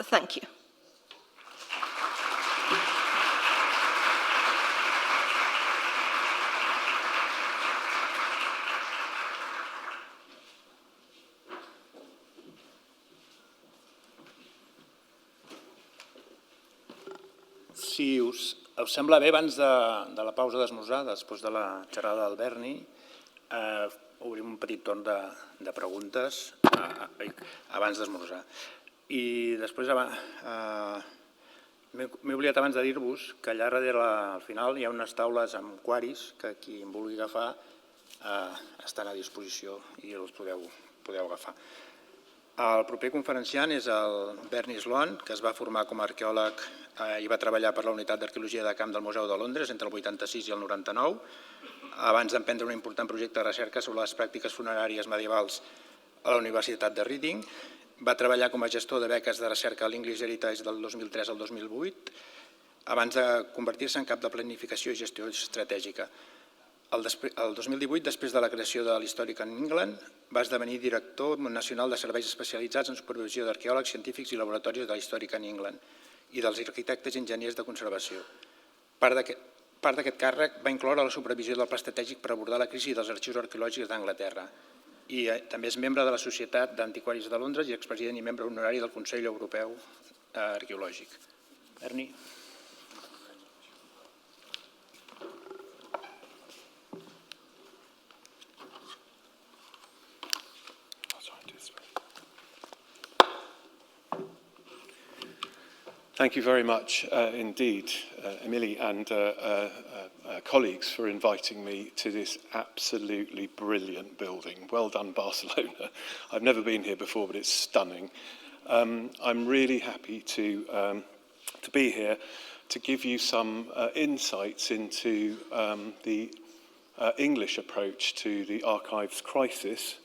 Thank you. Si us sembla bé, abans de la pausa d'esmorzar, després de la xerrada del Berni, obrim un petit torn de preguntes abans d'esmorzar. I després m'he oblidat abans de dir-vos que allà darrere al final hi ha unes taules amb aquaris que qui en vulgui agafar estan a disposició i els podeu agafar. El proper conferenciant és el Berni Sloan, que es va formar com a arqueòleg i va treballar per la unitat d'arqueologia de camp del Museu de Londres entre el 86 i el 99, abans d'emprendre un important projecte de recerca sobre les pràctiques funeràries medievals a la Universitat de Reading. Va treballar com a gestor de beques de recerca a l'English Heritage del 2003 al 2008, abans de convertir-se en cap de planificació i gestió estratègica. El 2018, després de la creació de l'Historic in England, va esdevenir director nacional de serveis especialitzats en supervisió d'arqueòlegs, científics i laboratoris de l'Historic in England i dels arquitectes i enginyers de conservació. Part d'aquest càrrec va incloure la supervisió del pla estratègic per abordar la crisi dels arxius arqueològics d'Anglaterra i també és membre de la Societat d'Antiquaris de Londres i expresident i membre honorari del Consell Europeu Arqueològic. Berni. Thank you very much indeed, Emily and colleagues, for inviting me to this absolutely brilliant building. Well done, Barcelona. I've never been here before, but it's stunning. I'm really happy to be here to give you some insights into the English approach to the archives crisis,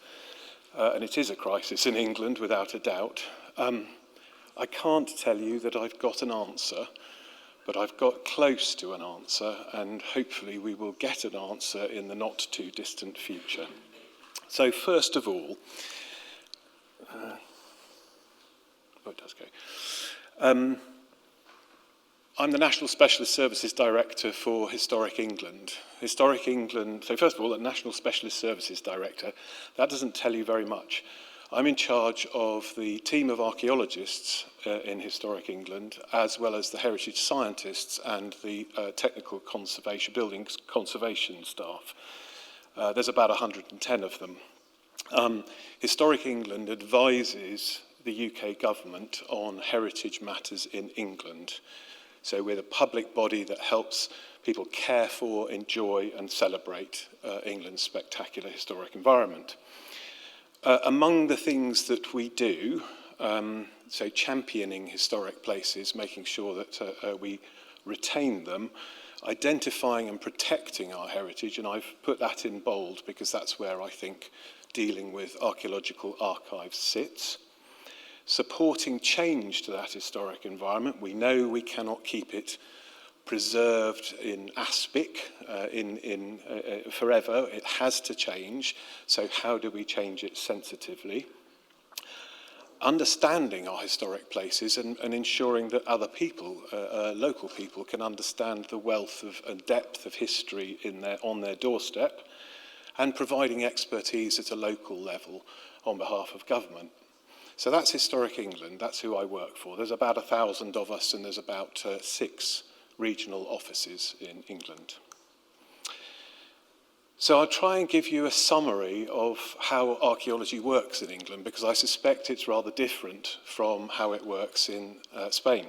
and it is a crisis in England without a doubt. I can't tell you that I've got an answer, but I've got close to an answer, and hopefully we will get an answer in the not too distant future. So first of all, Oh, it does go. I'm the National Specialist Services Director for Historic England. Historic England, so first of all, the National Specialist Services Director, that doesn't tell you very much. I'm in charge of the team of archaeologists in Historic England, as well as the heritage scientists and the technical conservation, building conservation staff. There's about 110 of them. Historic England advises the UK government on heritage matters in England. So we're the public body that helps people care for, enjoy and celebrate England's spectacular historic environment. Among the things that we do, so championing historic places, making sure that we retain them, identifying and protecting our heritage, and I've put that in bold because that's where I think dealing with archaeological archives sits. Supporting change to that historic environment. We know we cannot keep it preserved in aspic forever. It has to change. So how do we change it sensitively? Understanding our historic places and ensuring that other people, local people, can understand the wealth and depth of history on their doorstep, and providing expertise at a local level on behalf of government. So that's Historic England, that's who I work for. There's about 1,000 of us and there's about 6 regional offices in England. So I'll try and give you a summary of how archaeology works in England, because I suspect it's rather different from how it works in Spain.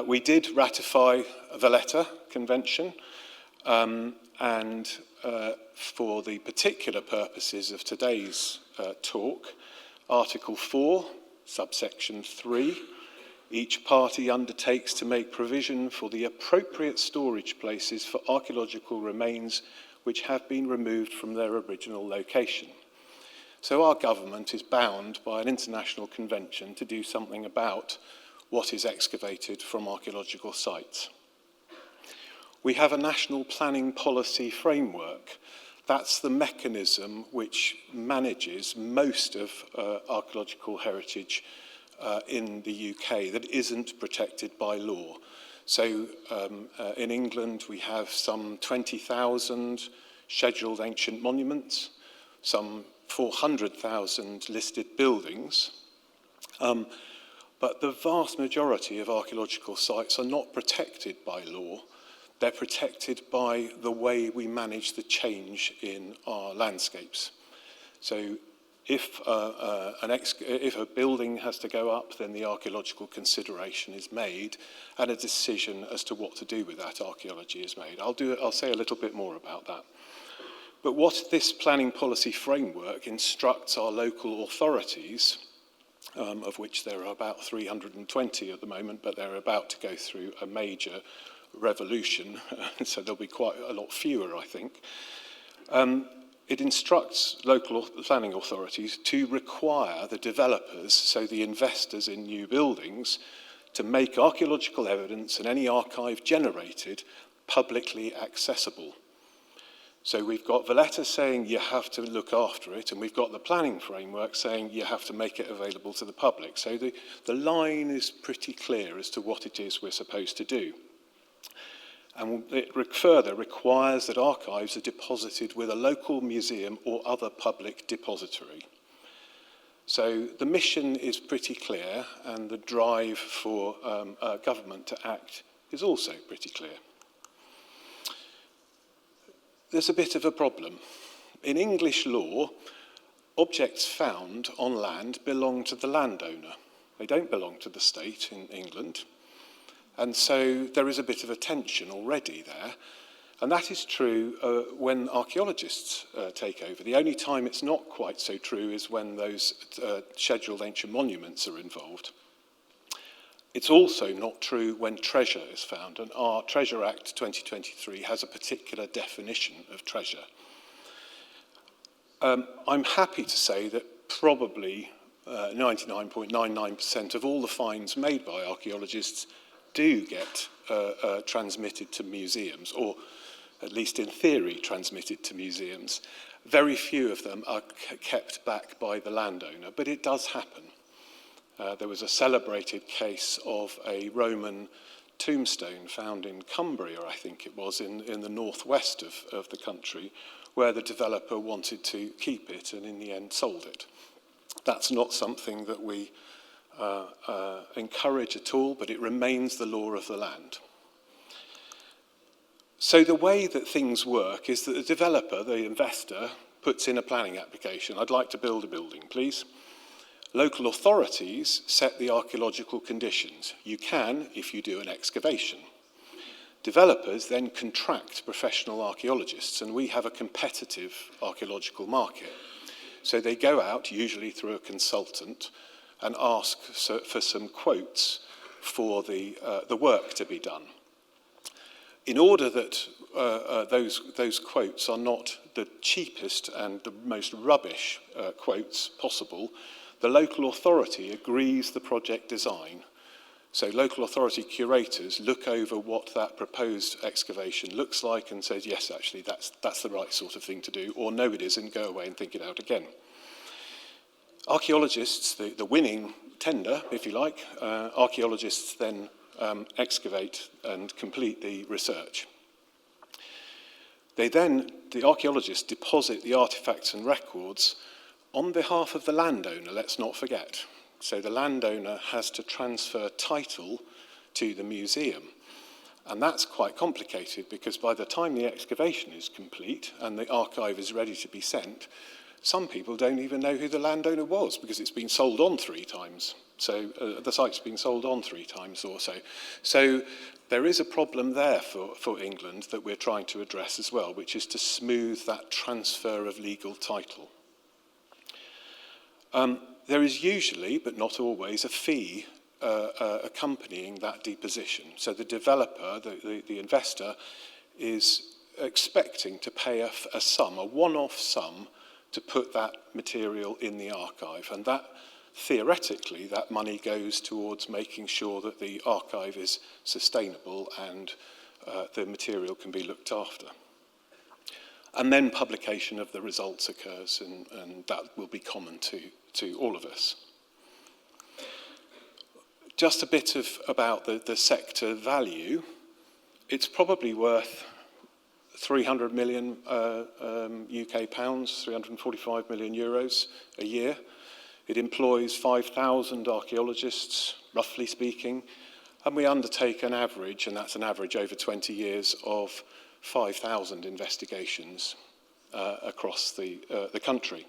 We did ratify the Valletta Convention, and for the particular purposes of today's talk, Article 4, subsection 3, each party undertakes to make provision for the appropriate storage places for archaeological remains which have been removed from their original location. So our government is bound by an international convention to do something about what is excavated from archaeological sites. We have a national planning policy framework. That's the mechanism which manages most of archaeological heritage in the UK that isn't protected by law. So in England we have some 20,000 scheduled ancient monuments, some 400,000 listed buildings, but the vast majority of archaeological sites are not protected by law. They're protected by the way we manage the change in our landscapes. So if a building has to go up, then the archaeological consideration is made and a decision as to what to do with that archaeology is made. I'll say a little bit more about that. But what this planning policy framework instructs our local authorities, of which there are about 320 at the moment, but they're about to go through a major revolution, so there'll be quite a lot fewer, I think. It instructs local planning authorities to require the developers, so the investors in new buildings, to make archaeological evidence and any archive generated publicly accessible. So we've got Valletta saying you have to look after it, and we've got the planning framework saying you have to make it available to the public. So the line is pretty clear as to what it is we're supposed to do. And it further requires that archives are deposited with a local museum or other public depository. So the mission is pretty clear, and the drive for government to act is also pretty clear. There's a bit of a problem. In English law, objects found on land belong to the landowner. They don't belong to the state in England. And so there is a bit of a tension already there. And that is true when archaeologists take over. The only time it's not quite so true is when those scheduled ancient monuments are involved. It's also not true when treasure is found, and our Treasure Act 2023 has a particular definition of treasure. I'm happy to say that probably 99.99% of all the finds made by archaeologists do get transmitted to museums, or at least in theory transmitted to museums. Very few of them are kept back by the landowner, but it does happen. There was a celebrated case of a Roman tombstone found in Cumbria, I think it was, in the northwest of the country, where the developer wanted to keep it and in the end sold it. That's not something that we encourage at all, but it remains the law of the land. So the way that things work is that the developer, the investor, puts in a planning application. I'd like to build a building, please. Local authorities set the archaeological conditions. You can if you do an excavation. Developers then contract professional archaeologists, and we have a competitive archaeological market. So they go out, usually through a consultant, and ask for some quotes for the work to be done. In order that those quotes are not the cheapest and the most rubbish quotes possible, the local authority agrees the project design. So local authority curators look over what that proposed excavation looks like and says, yes, actually, that's the right sort of thing to do, or no, it isn't, go away and think it out again. Archaeologists, the winning tender, if you like, archaeologists then excavate and complete the research. The archaeologists deposit the artifacts and records on behalf of the landowner, let's not forget. So the landowner has to transfer title to the museum. And that's quite complicated because by the time the excavation is complete and the archive is ready to be sent, some people don't even know who the landowner was because it's been sold on 3 times. So the site's been sold on 3 times or so. So there is a problem there for England that we're trying to address as well, which is to smooth that transfer of legal title. There is usually, but not always, a fee accompanying that deposition. So the developer, the investor, is expecting to pay a sum, a one-off sum, to put that material in the archive. And that, theoretically, that money goes towards making sure that the archive is sustainable and the material can be looked after. And then publication of the results occurs, and that will be common to all of us. Just a bit about the sector value. It's probably worth 300 million UK pounds, 345 million euros a year. It employs 5,000 archaeologists, roughly speaking, and we undertake an average, and that's an average over 20 years, of 5,000 investigations across the country.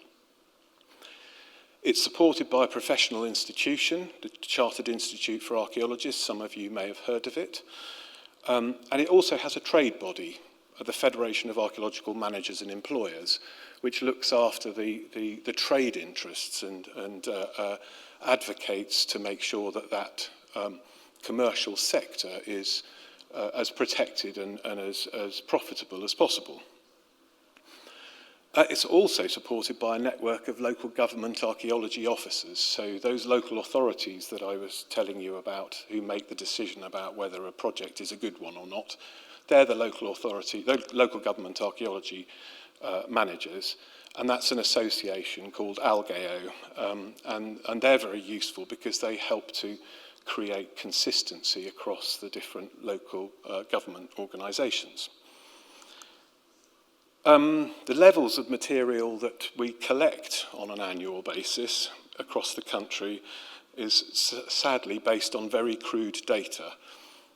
It's supported by a professional institution, the Chartered Institute for Archaeologists. Some of you may have heard of it. And it also has a trade body, the Federation of Archaeological Managers and Employers, which looks after the trade interests and advocates to make sure that commercial sector is as protected and as profitable as possible. It's also supported by a network of local government archaeology officers. So those local authorities that I was telling you about who make the decision about whether a project is a good one or not, they're the local authority, the local government archaeology managers. And that's an association called Algeo. And they're very useful because they help to create consistency across the different local government organisations. The levels of material that we collect on an annual basis across the country is sadly based on very crude data.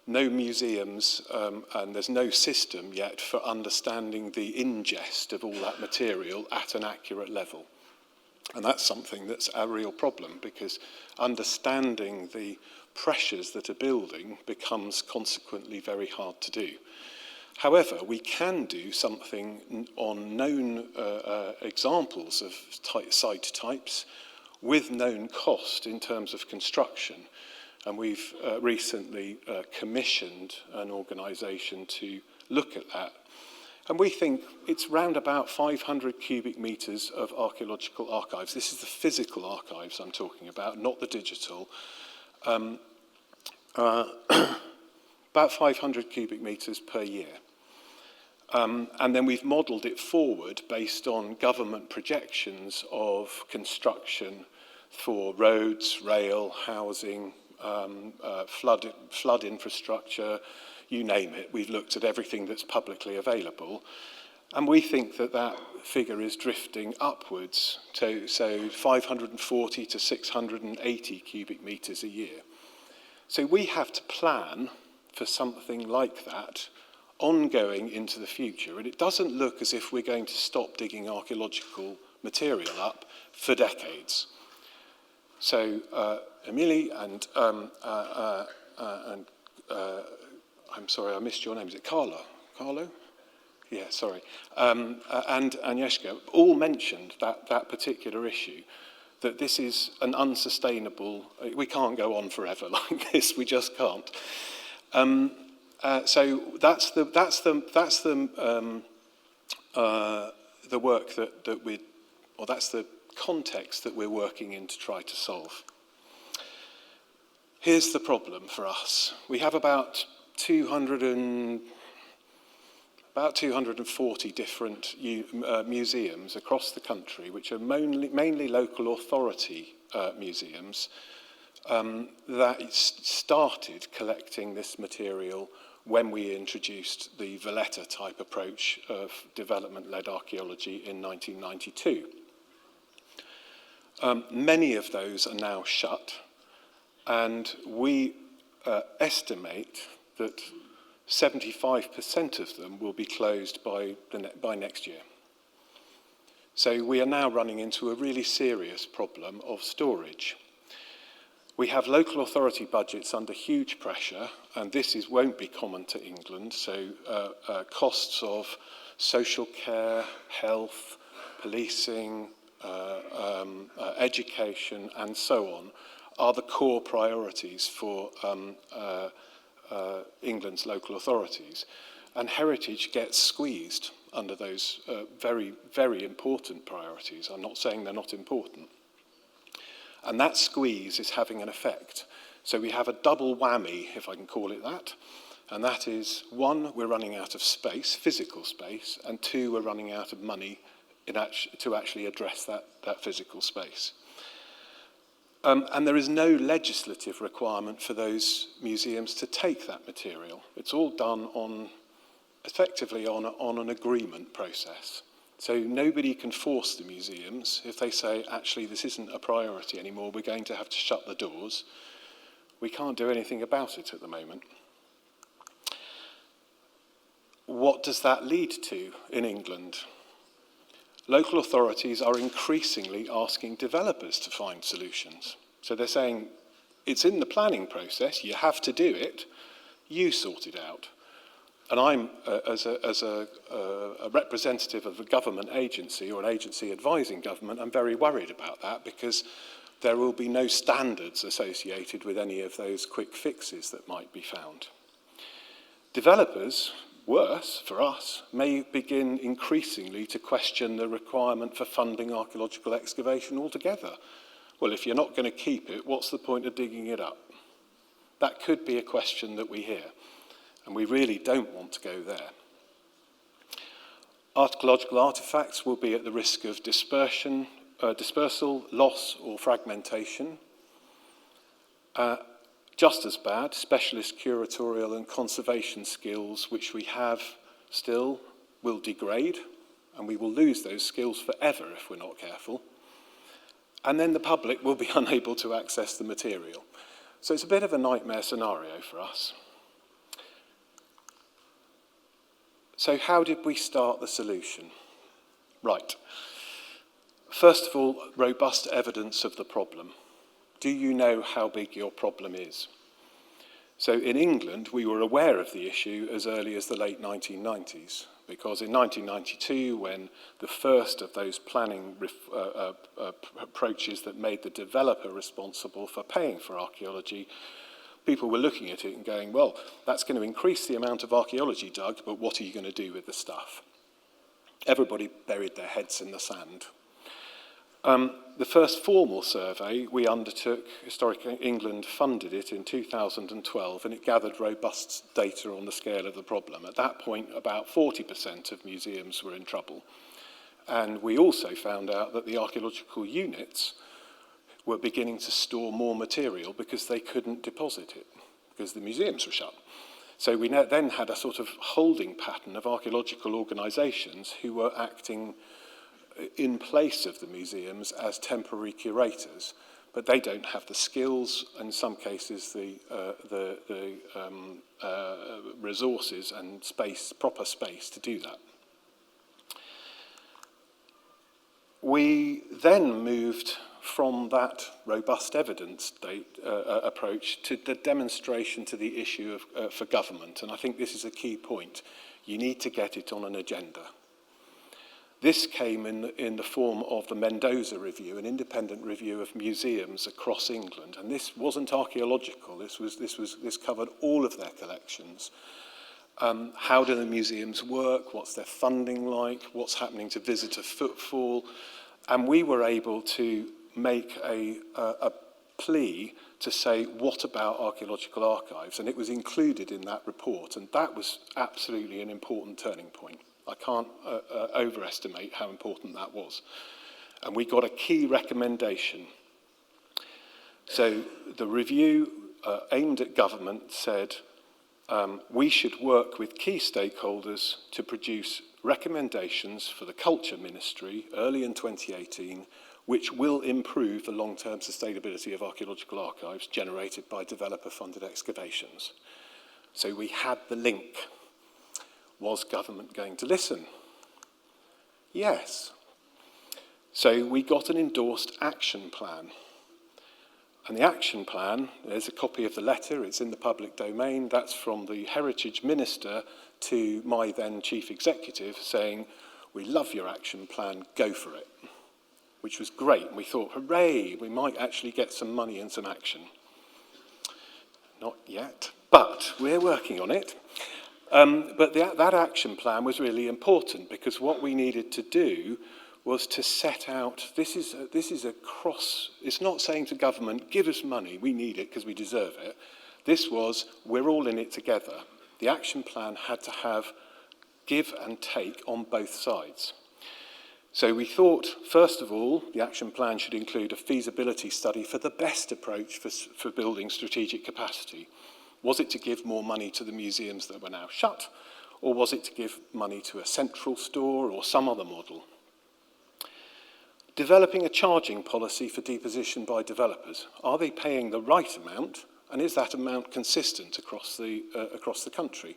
No museums and there's no system yet for understanding the ingest of all that material at an accurate level. And that's something that's a real problem because understanding the pressures that are building becomes consequently very hard to do. However, we can do something on known examples of site types with known cost in terms of construction. And we've recently commissioned an organisation to look at that. And we think it's round about 500 cubic metres of archaeological archives. This is the physical archives I'm talking about, not the digital. About 500 cubic metres per year. And then we've modelled it forward based on government projections of construction for roads, rail, housing, flood infrastructure, you name it. We've looked at everything that's publicly available. And we think that that figure is drifting upwards, so 540 to 680 cubic metres a year. So we have to plan for something like that ongoing into the future. And it doesn't look as if we're going to stop digging archaeological material up for decades. So Emily and I'm sorry, I missed your name. Is it Carlo? Carlo? Yeah, sorry. And Agnieszka all mentioned that particular issue, that this is an unsustainable, we can't go on forever like this, we just can't. So that's the work that we, or that's the context that we're working in to try to solve. Here's the problem for us. We have about 240 different museums across the country, which are mainly local authority museums that started collecting this material when we introduced the Valletta-type approach of development-led archaeology in 1992. Many of those are now shut, and we estimate that 75% of them will be closed by next year. So we are now running into a really serious problem of storage. We have local authority budgets under huge pressure, and this won't be common to England, so costs of social care, health, policing, education, and so on are the core priorities for England's local authorities. And heritage gets squeezed under those very, very important priorities. I'm not saying they're not important. And that squeeze is having an effect. So we have a double whammy, if I can call it that. And that is, one, we're running out of space, physical space, and two, we're running out of money to actually address that physical space. And there is no legislative requirement for those museums to take that material. It's all done effectively on an agreement process. So nobody can force the museums. If they say, actually, this isn't a priority anymore, we're going to have to shut the doors, we can't do anything about it at the moment. What does that lead to in England? Local authorities are increasingly asking developers to find solutions. So they're saying, it's in the planning process, you have to do it, you sort it out. And I'm, as a representative of a government agency or an agency advising government, I'm very worried about that because there will be no standards associated with any of those quick fixes that might be found. Developers, worse for us, may begin increasingly to question the requirement for funding archaeological excavation altogether. Well, if you're not going to keep it, what's the point of digging it up? That could be a question that we hear. And we really don't want to go there. Archaeological artefacts will be at the risk of dispersal, loss, or fragmentation. Just as bad, specialist curatorial and conservation skills, which we have still, will degrade, and we will lose those skills forever if we're not careful. And then the public will be unable to access the material. So it's a bit of a nightmare scenario for us. So how did we start the solution? Right. First of all, robust evidence of the problem. Do you know how big your problem is? So in England, we were aware of the issue as early as the late 1990s, because in 1992, when the first of those planning approaches that made the developer responsible for paying for archaeology, people were looking at it and going, well, that's going to increase the amount of archaeology dug, but what are you going to do with the stuff? Everybody buried their heads in the sand. The first formal survey we undertook, Historic England funded it in 2012, and it gathered robust data on the scale of the problem. At that point, about 40% of museums were in trouble. And we also found out that the archaeological units were beginning to store more material because they couldn't deposit it, because the museums were shut. So we then had a sort of holding pattern of archaeological organisations who were acting in place of the museums as temporary curators, but they don't have the skills, in some cases the resources and space, proper space to do that. We then moved from that robust evidence approach to the demonstration to the issue of, for government, and I think this is a key point. You need to get it on an agenda. This came in the form of the Mendoza Review, an independent review of museums across England, and this wasn't archaeological. This covered all of their collections. How do the museums work? What's their funding like? What's happening to visitor footfall? And we were able to make a plea to say, what about archaeological archives? And it was included in that report, and that was absolutely an important turning point. I can't overestimate how important that was. And we got a key recommendation. So the review aimed at government said, we should work with key stakeholders to produce recommendations for the Culture Ministry early in 2018, which will improve the long-term sustainability of archaeological archives generated by developer-funded excavations. So we had the link. Was government going to listen? Yes. So we got an endorsed action plan. And the action plan, there's a copy of the letter, it's in the public domain, that's from the Heritage Minister to my then Chief Executive saying, we love your action plan, go for it. Which was great, and we thought, hooray, we might actually get some money and some action. Not yet, but we're working on it. But that action plan was really important because what we needed to do was to set out, this is a cross, it's not saying to government, give us money, we need it because we deserve it. This was, we're all in it together. The action plan had to have give and take on both sides. So we thought, first of all, the action plan should include a feasibility study for the best approach for building strategic capacity. Was it to give more money to the museums that were now shut, or was it to give money to a central store or some other model? Developing a charging policy for deposition by developers. Are they paying the right amount, and is that amount consistent across the country?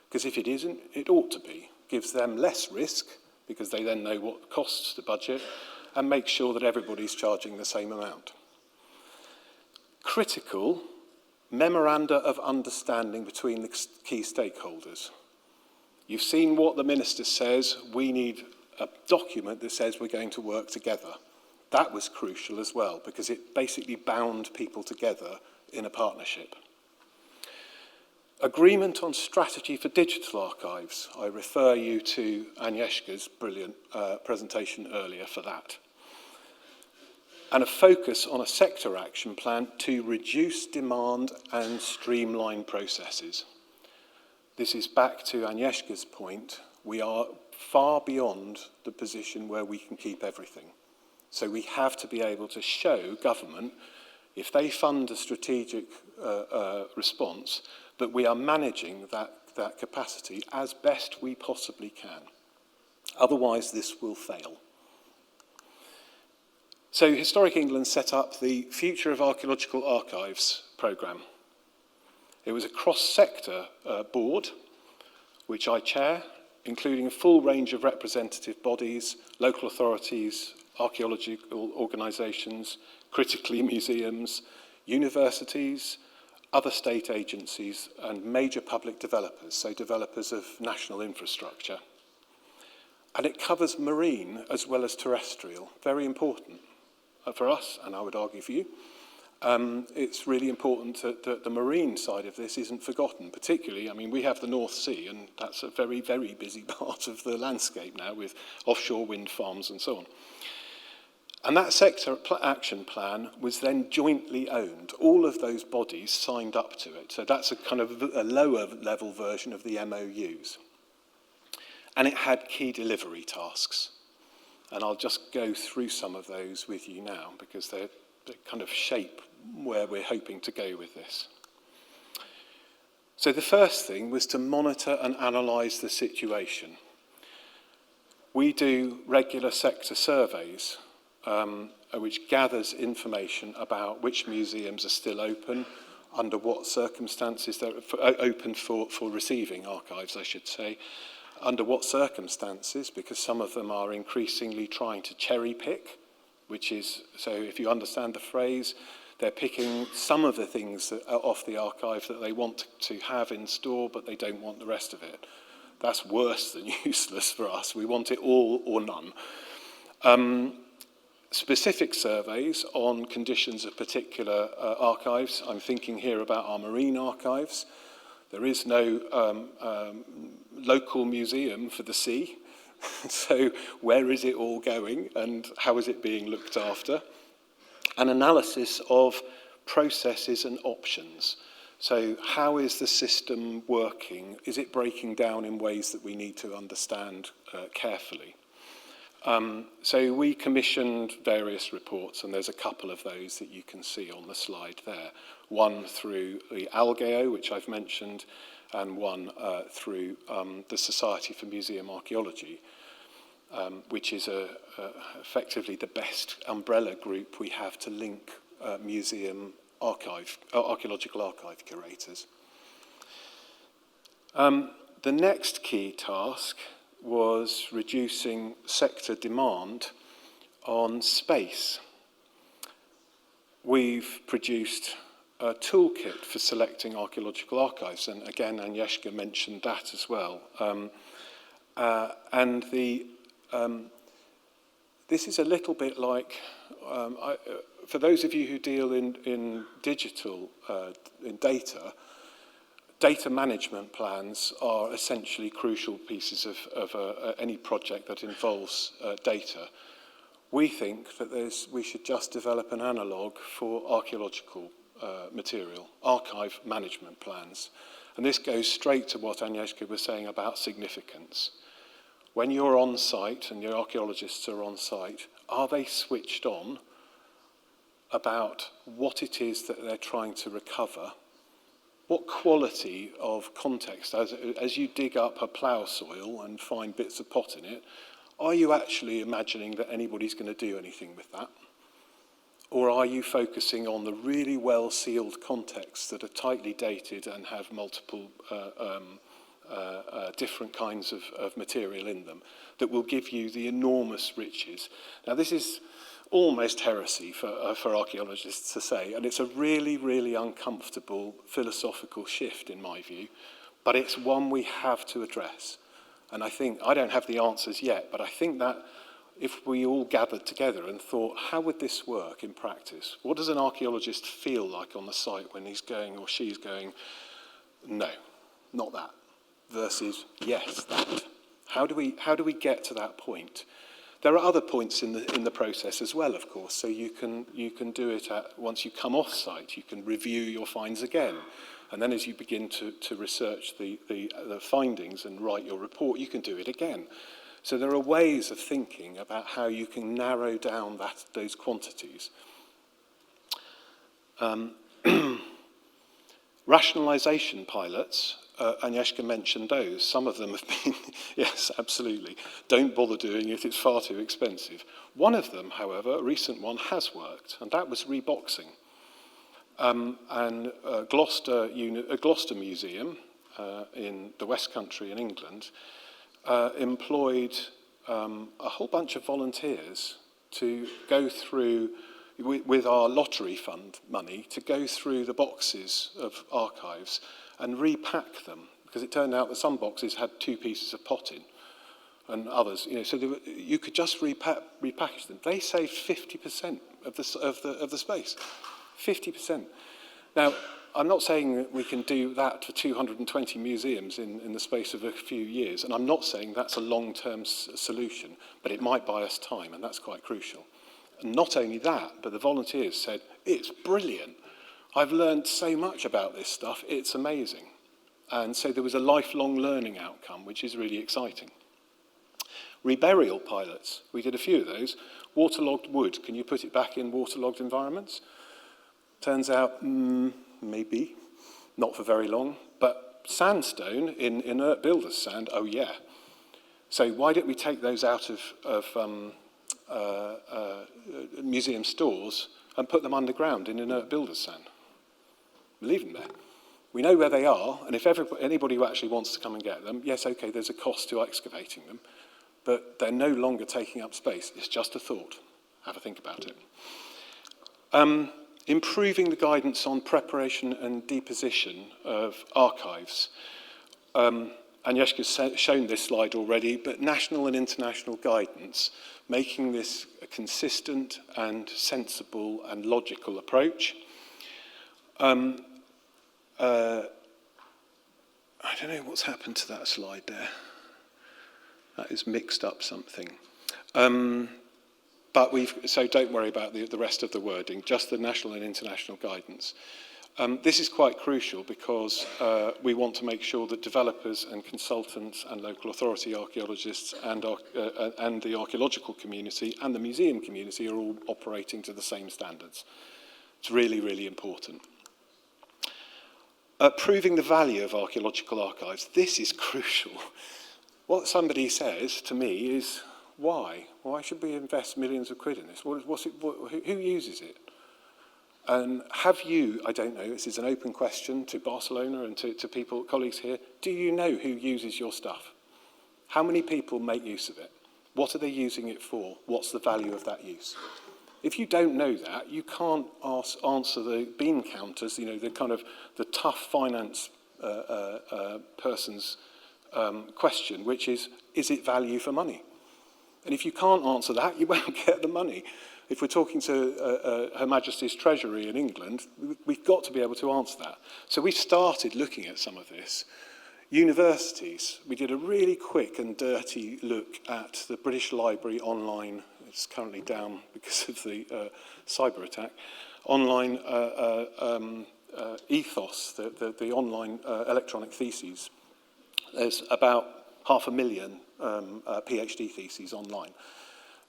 Because if it isn't, it ought to be. Gives them less risk, because they then know what costs to budget, and make sure that everybody's charging the same amount. Critical, memoranda of understanding between the key stakeholders. You've seen what the minister says, we need a document that says we're going to work together. That was crucial as well, because it basically bound people together in a partnership. Agreement on strategy for digital archives. I refer you to Agnieszka's brilliant presentation earlier for that. And a focus on a sector action plan to reduce demand and streamline processes. This is back to Agnieszka's point. We are far beyond the position where we can keep everything. So we have to be able to show government, if they fund a strategic response, that we are managing that capacity as best we possibly can. Otherwise, this will fail. So Historic England set up the Future of Archaeological Archives programme. It was a cross-sector board, which I chair, including a full range of representative bodies, local authorities, archaeological organisations, critically museums, universities, other state agencies, and major public developers, so developers of national infrastructure. And it covers marine as well as terrestrial, very important. For us, and I would argue for you, it's really important that the marine side of this isn't forgotten, particularly, I mean, we have the North Sea, and that's a very, very busy part of the landscape now with offshore wind farms and so on. And that sector action plan was then jointly owned. All of those bodies signed up to it, so that's a kind of a lower level version of the MOUs. And it had key delivery tasks. And I'll just go through some of those with you now, because they're kind of shape where we're hoping to go with this. So the first thing was to monitor and analyse the situation. We do regular sector surveys, which gathers information about which museums are still open, under what circumstances they're open for receiving archives, I should say, under what circumstances, because some of them are increasingly trying to cherry pick, which is, so if you understand the phrase, they're picking some of the things that are off the archive that they want to have in store, but they don't want the rest of it. That's worse than useless for us. We want it all or none. Specific surveys on conditions of particular archives. I'm thinking here about our marine archives. There is no local museum for the sea. So where is it all going and how is it being looked after? An analysis of processes and options. So how is the system working? Is it breaking down in ways that we need to understand carefully? So we commissioned various reports, and there's a couple of those that you can see on the slide there. One through the Algeo, which I've mentioned, and one through the Society for Museum Archaeology, which is effectively the best umbrella group we have to link museum archaeological archive curators. The next key task was reducing sector demand on space. We've produced a toolkit for selecting archaeological archives, and again, Agnieszka mentioned that as well. And this is a little bit like, for those of you who deal in digital, in data management plans are essentially crucial pieces of any project that involves data. We think that we should just develop an analogue for archaeological material, archive management plans. And this goes straight to what Agnieszka was saying about significance. When you're on site and your archaeologists are on site, are they switched on about what it is that they're trying to recover? What quality of context, as you dig up a plough soil and find bits of pot in it, are you actually imagining that anybody's going to do anything with that? Or are you focusing on the really well-sealed contexts that are tightly dated and have multiple different kinds of material in them that will give you the enormous riches? Now, this is almost heresy for archaeologists to say, and it's a really, really uncomfortable philosophical shift in my view, but it's one we have to address. And I think, I don't have the answers yet, but I think that if we all gathered together and thought, how would this work in practice? What does an archaeologist feel like on the site when he's going or she's going, no, not that, versus yes, that? How do we get to that point? There are other points in the process as well, of course. So you can do it once you come off site. You can review your finds again, and then as you begin to research the findings and write your report, you can do it again. So there are ways of thinking about how you can narrow down those quantities. Rationalisation pilots. Agnieszka mentioned those. Some of them have been, yes, absolutely. Don't bother doing it, it's far too expensive. One of them, however, a recent one, has worked, and that was reboxing. And Gloucester Museum in the West Country in England employed a whole bunch of volunteers to go through, with our lottery fund money, to go through the boxes of archives and repack them, because it turned out that some boxes had 2 pieces of pot in, and others, so you could just repackage them. They saved 50% of the space, 50%. Now, I'm not saying that we can do that for 220 museums in the space of a few years, and I'm not saying that's a long-term solution, but it might buy us time, and that's quite crucial. And not only that, but the volunteers said, it's brilliant. I've learned so much about this stuff, it's amazing. And so there was a lifelong learning outcome, which is really exciting. Reburial pilots, we did a few of those. Waterlogged wood, can you put it back in waterlogged environments? Turns out, maybe, not for very long. But sandstone in inert builder's sand, oh yeah. So why don't we take those out of museum stores and put them underground in inert builder's sand? Leave them there. We know where they are, and if anybody who actually wants to come and get them, yes, okay, there's a cost to excavating them, but they're no longer taking up space. It's just a thought. Have a think about it. Improving the guidance on preparation and deposition of archives. Agnieszka's shown this slide already, but national and international guidance, making this a consistent and sensible and logical approach. I don't know what's happened to that slide there. That has mixed up something. So don't worry about the rest of the wording, just the national and international guidance. This is quite crucial because we want to make sure that developers and consultants and local authority archaeologists and the archaeological community and the museum community are all operating to the same standards. It's really, really important. Proving the value of archaeological archives. This is crucial. What somebody says to me is, why? Why should we invest millions of quid in this? Who uses it? And have you, I don't know, this is an open question to Barcelona and to people, colleagues here, do you know who uses your stuff? How many people make use of it? What are they using it for? What's the value of that use? If you don't know that, you can't answer the bean counters, you know, the tough finance person's question, which is it value for money? And if you can't answer that, you won't get the money. If we're talking to Her Majesty's Treasury in England, we've got to be able to answer that. So we started looking at some of this. Universities, we did a really quick and dirty look at the British Library online. It's currently down because of the cyber attack. Online ethos, the online electronic theses. There's about 500,000 PhD theses online.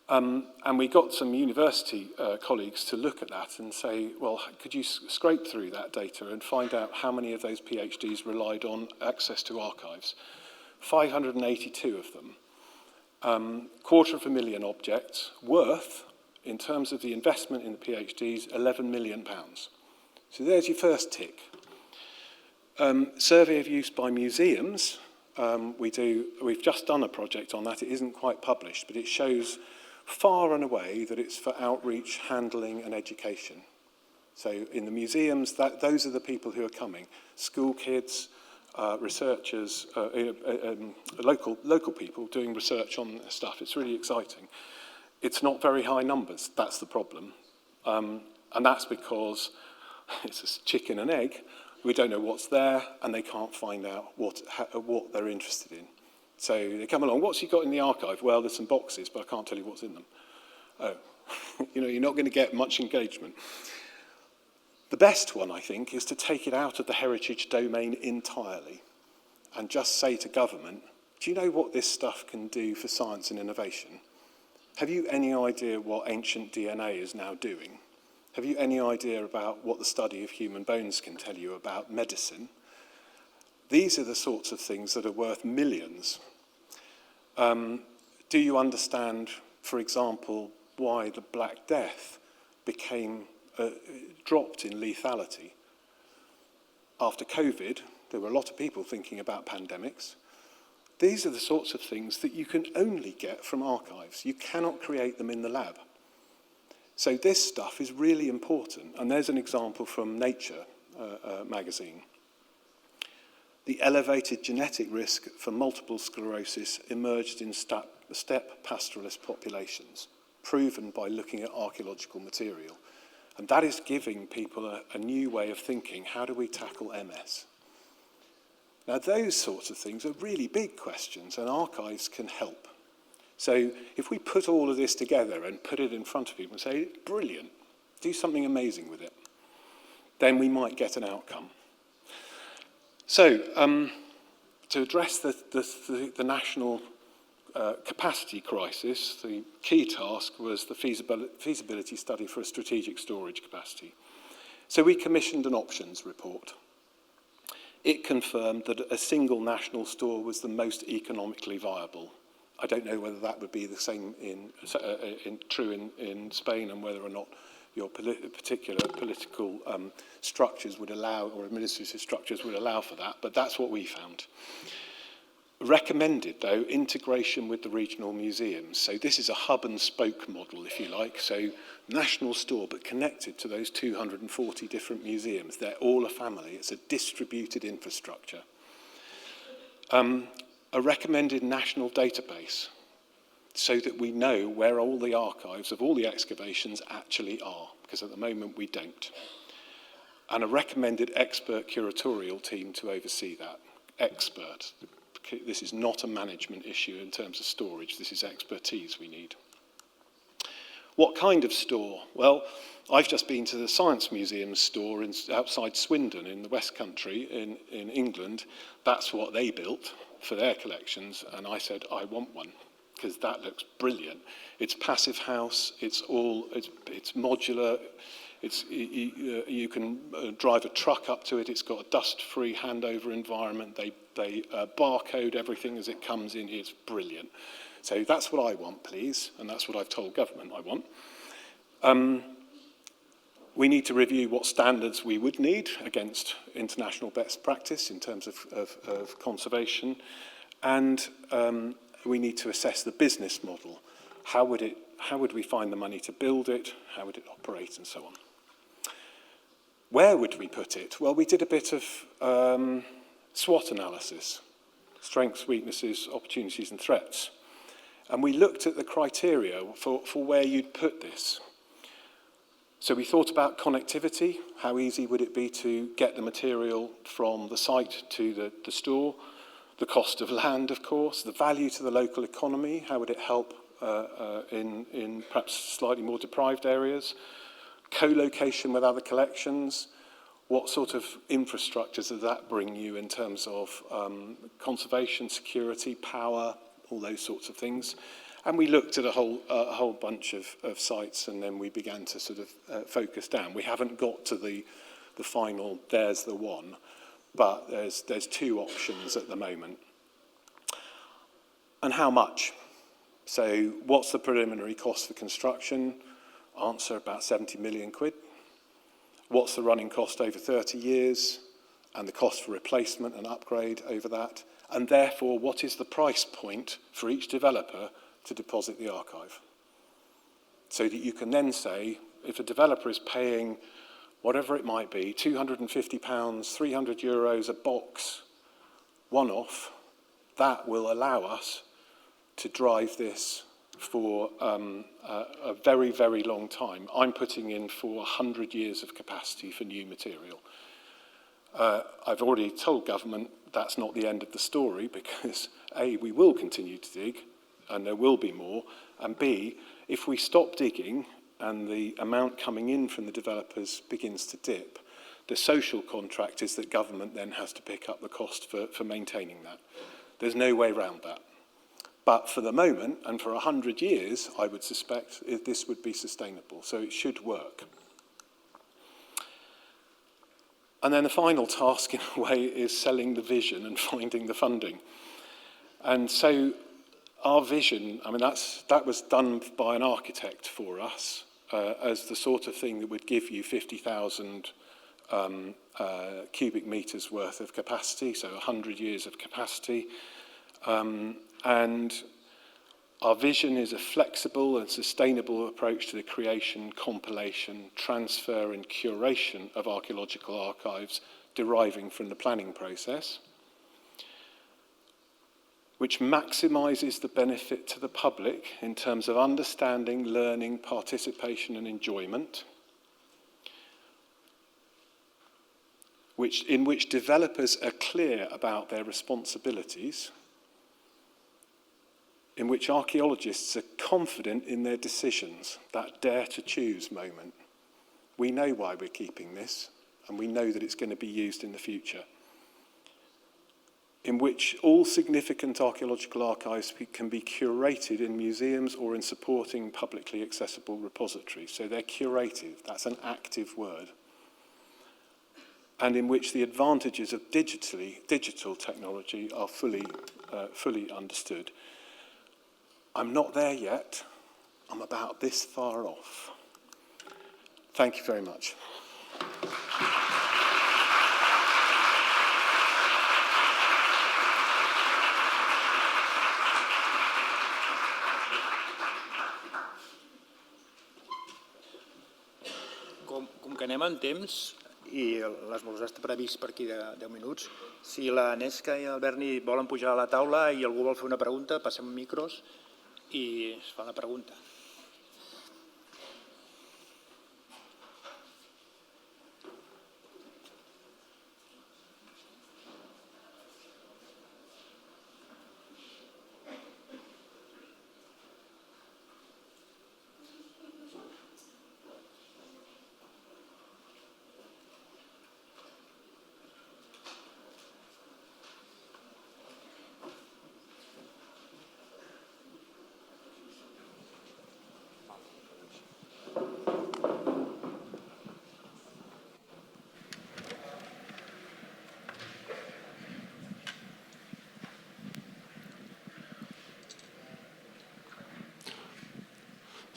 And we got some university colleagues to look at that and say, well, could you scrape through that data and find out how many of those PhDs relied on access to archives? 582 of them. 250,000 objects worth, in terms of the investment in the PhDs, £11 million. So there's your first tick. Survey of use by museums. We've just done a project on that. It isn't quite published, but it shows far and away that it's for outreach, handling and education. So in the museums, those are the people who are coming. School kids, researchers, local people doing research on stuff. It's really exciting. It's not very high numbers, that's the problem. And that's because it's a chicken and egg. We don't know what's there and they can't find out what they're interested in. So they come along, what's he got in the archive? Well, there's some boxes, but I can't tell you what's in them. Oh, you're not going to get much engagement. The best one, I think, is to take it out of the heritage domain entirely and just say to government, do you know what this stuff can do for science and innovation? Have you any idea what ancient DNA is now doing? Have you any idea about what the study of human bones can tell you about medicine? These are the sorts of things that are worth millions. Do you understand, for example, why the Black Death became dropped in lethality? After COVID, there were a lot of people thinking about pandemics. These are the sorts of things that you can only get from archives. You cannot create them in the lab. So this stuff is really important. And there's an example from Nature magazine. The elevated genetic risk for multiple sclerosis emerged in steppe pastoralist populations, proven by looking at archaeological material. And that is giving people a new way of thinking. How do we tackle MS? Now, those sorts of things are really big questions, and archives can help. So if we put all of this together and put it in front of people and say, brilliant, do something amazing with it, then we might get an outcome. So to address the national capacity crisis, the key task was the feasibility study for a strategic storage capacity. So we commissioned an options report. It confirmed that a single national store was the most economically viable. I don't know whether that would be the same true in Spain, and whether or not your particular political structures would allow, or administrative structures would allow for that, but that's what we found. Recommended, though, integration with the regional museums. So this is a hub and spoke model, if you like. So national store, but connected to those 240 different museums. They're all a family. It's a distributed infrastructure. A recommended national database, so that we know where all the archives of all the excavations actually are, because at the moment we don't. And a recommended expert curatorial team to oversee that. Expert. This is not a management issue in terms of storage. This is expertise we need. What kind of store? Well, I've just been to the Science Museum store outside Swindon in the West Country in England. That's what they built for their collections, and I said, I want one, because that looks brilliant. It's passive house, it's modular, you can drive a truck up to it, it's got a dust-free handover environment, they barcode everything as it comes in, it's brilliant. So that's what I want, please, and that's what I've told government I want. We need to review what standards we would need against international best practice in terms of conservation, and we need to assess the business model. How would we find the money to build it? How would it operate, and so on? Where would we put it? Well, we did a bit of SWOT analysis, strengths, weaknesses, opportunities, and threats. And we looked at the criteria for where you'd put this. So we thought about connectivity. How easy would it be to get the material from the site to the store? The cost of land, of course. The value to the local economy. How would it help in perhaps slightly more deprived areas? Co-location with other collections. What sort of infrastructures does that bring you in terms of conservation, security, power, all those sorts of things? And we looked at a whole bunch of sites, and then we began to sort of focus down. We haven't got to the final, there's the one, but there's two options at the moment. And how much? So what's the preliminary cost for construction? Answer, about 70 million quid. What's the running cost over 30 years? And the cost for replacement and upgrade over that? And therefore, what is the price point for each developer to deposit the archive? So that you can then say, if a developer is paying whatever it might be, £250, 300 euros a box, one-off, that will allow us to drive this for a very, very long time. I'm putting in for 100 years of capacity for new material. I've already told government that's not the end of the story, because A, we will continue to dig, and there will be more, and B, if we stop digging and the amount coming in from the developers begins to dip, the social contract is that government then has to pick up the cost for maintaining that. There's no way around that. But for the moment, and for 100 years, I would suspect this would be sustainable, so it should work. And then the final task, in a way, is selling the vision and finding the funding. And so our vision, I mean, that was done by an architect for us as the sort of thing that would give you 50,000 cubic meters worth of capacity, so 100 years of capacity. And our vision is a flexible and sustainable approach to the creation, compilation, transfer and curation of archaeological archives deriving from the planning process, which maximises the benefit to the public in terms of understanding, learning, participation and enjoyment, in which developers are clear about their responsibilities, in which archaeologists are confident in their decisions, that dare to choose moment. We know why we're keeping this, and we know that it's going to be used in the future. in which all significant archaeological archives can be curated in museums or in supporting publicly accessible repositories. So they're curated, that's an active word. And in which the advantages of digital technology are fully understood. I'm not there yet. I'm about this far off. Thank you very much. Com que anem en temps i l'esmorzar està previst per aquí de 10 minuts, si la Nesca i el Berni volen pujar a la taula i algú vol fer una pregunta, passem micros i es fa la pregunta.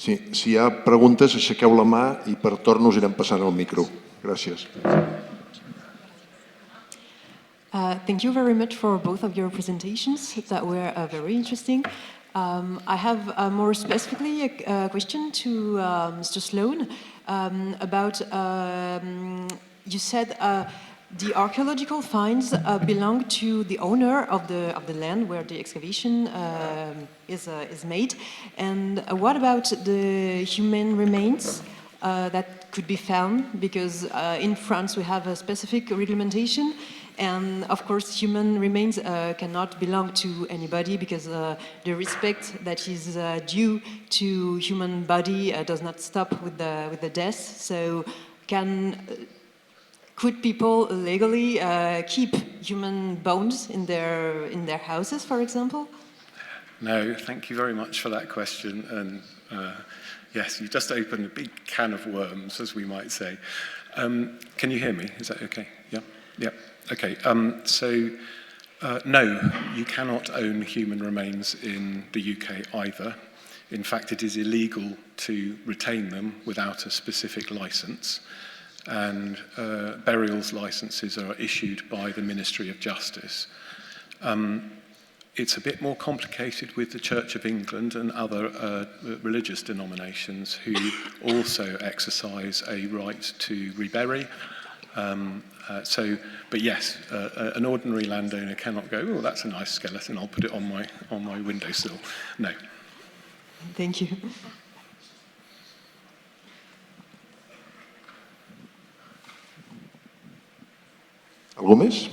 Sí, si hi ha preguntes, aixequeu la mà i per torn us irem passant el micro. Gràcies. Thank you very much for both of your presentations that were very interesting. I have more specifically a question to Mr. Sloan about, you said the archaeological finds belong to the owner of the land where the excavation is made. And what about the human remains that could be found? Because in France we have a specific regulation, and of course human remains cannot belong to anybody because the respect that is due to human body does not stop with the death. So could people legally keep human bones in their houses, for example? No, thank you very much for that question. And yes, you just opened a big can of worms, as we might say. Can you hear me? Is that okay? Yeah? Yeah. Okay. No, you cannot own human remains in the UK either. In fact, it is illegal to retain them without a specific licence. And burials licences are issued by the Ministry of Justice. It's a bit more complicated with the Church of England and other religious denominations who also exercise a right to rebury. But yes, an ordinary landowner cannot go, oh, that's a nice skeleton, I'll put it on my windowsill. No. Thank you. Algú més?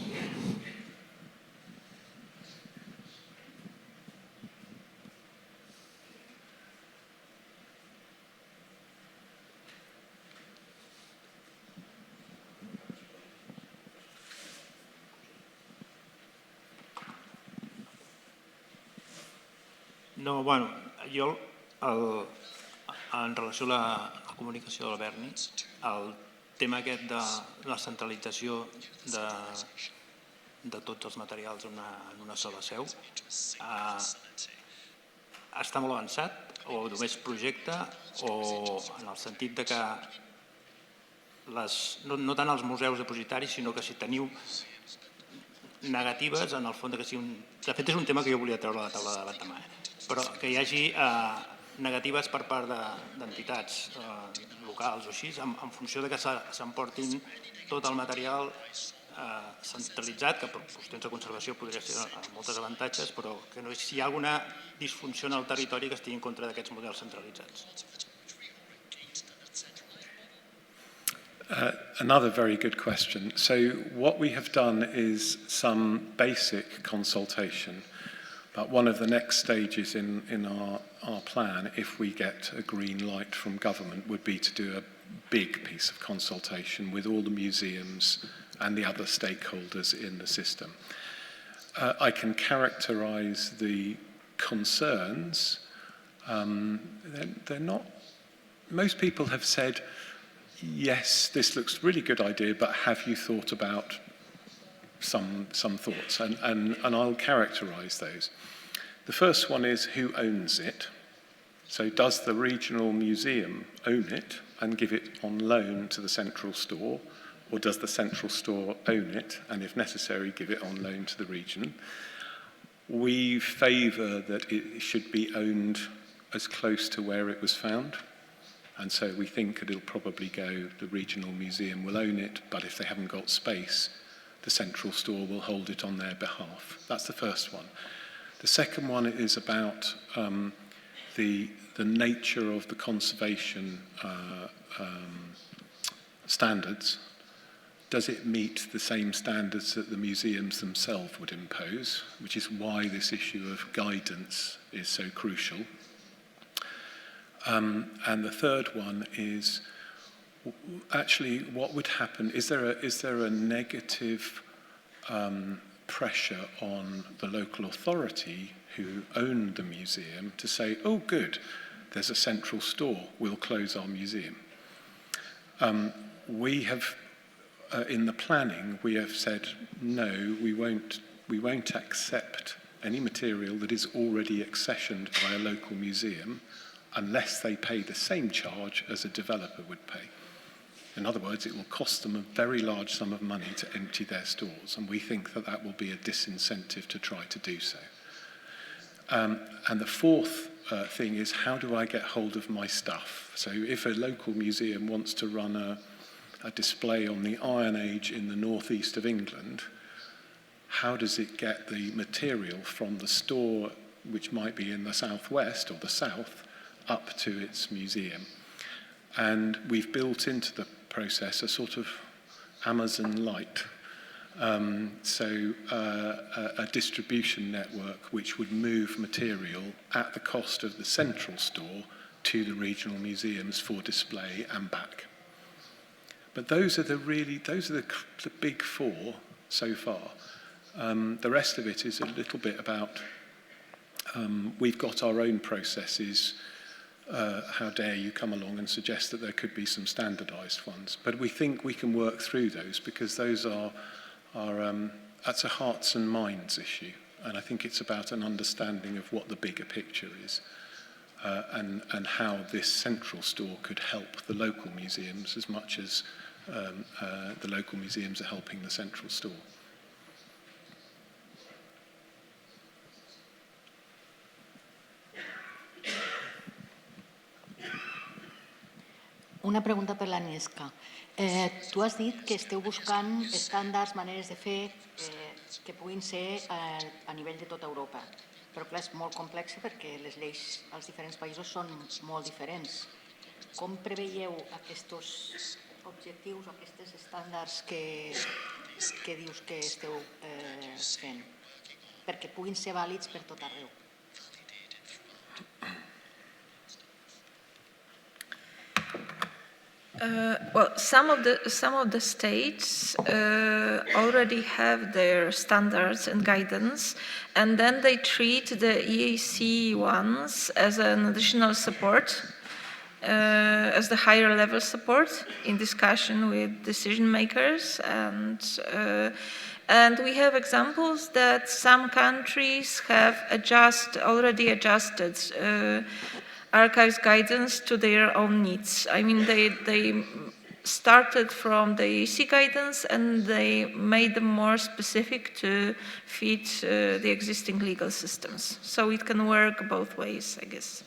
No, bueno, jo en relació a la comunicació del Berni, el tema aquest de la centralització de tots els materials en una sola seu està molt avançat o només projecte o en el sentit de que no tant els museus depositaris sinó que si teniu negatives en el fons que sigui de fet és un tema que jo volia treure a la taula de debat demà però que hi hagi negatives per part d'entitats locals o així, en funció de que s'emportin tot el material centralitzat, que per qüestions de conservació podria ser moltes avantatges, però que si hi ha alguna disfunció en el territori que estigui en contra d'aquests models centralitzats. Another very good question. So what we have done is some basic consultation. But one of the next stages in our plan, if we get a green light from government, would be to do a big piece of consultation with all the museums and the other stakeholders in the system. I can characterise the concerns. They're not. Most people have said, yes, this looks a really good idea, but have you thought about some thoughts? And I'll characterise those. The first one is who owns it. So does the regional museum own it and give it on loan to the central store, or does the central store own it and, if necessary, give it on loan to the region? We favour that it should be owned as close to where it was found. And so we think it'll probably go, the regional museum will own it, but if they haven't got space, the central store will hold it on their behalf. That's the first one. The second one is about the nature of the conservation standards. Does it meet the same standards that the museums themselves would impose, which is why this issue of guidance is so crucial. And the third one is actually what would happen, is there a negative pressure on the local authority who own the museum to say, oh good, there's a central store, we'll close our museum. We have, in the planning, we have said, no, we won't accept any material that is already accessioned by a local museum unless they pay the same charge as a developer would pay. In other words, it will cost them a very large sum of money to empty their stores, and we think that that will be a disincentive to try to do so. And the fourth thing is, how do I get hold of my stuff? So if a local museum wants to run a display on the Iron Age in the northeast of England, how does it get the material from the store, which might be in the southwest or the south, up to its museum? And we've built into the process a sort of Amazon light, a distribution network which would move material at the cost of the central store to the regional museums for display and back. But those are the big four so far. The rest of it is a little bit about, we've got our own processes. How dare you come along and suggest that there could be some standardised ones? But we think we can work through those because those that's a hearts and minds issue. And I think it's about an understanding of what the bigger picture is and how this central store could help the local museums as much as the local museums are helping the central store. Una pregunta per l'Agnieszka. Tu has dit que esteu buscant estàndards, maneres de fer que puguin ser a nivell de tota Europa. Però clar, és molt complex perquè les lleis als diferents països són molt diferents. Com preveieu aquests objectius, aquests estàndards que dius que esteu fent? Perquè puguin ser vàlids per tot arreu. Well, some of the states already have their standards and guidance, and then they treat the EAC ones as an additional support, as the higher level support in discussion with decision makers, and we have examples that some countries have already adjusted archives guidance to their own needs. I mean, they started from the EAC guidance and they made them more specific to fit the existing legal systems. So it can work both ways, I guess.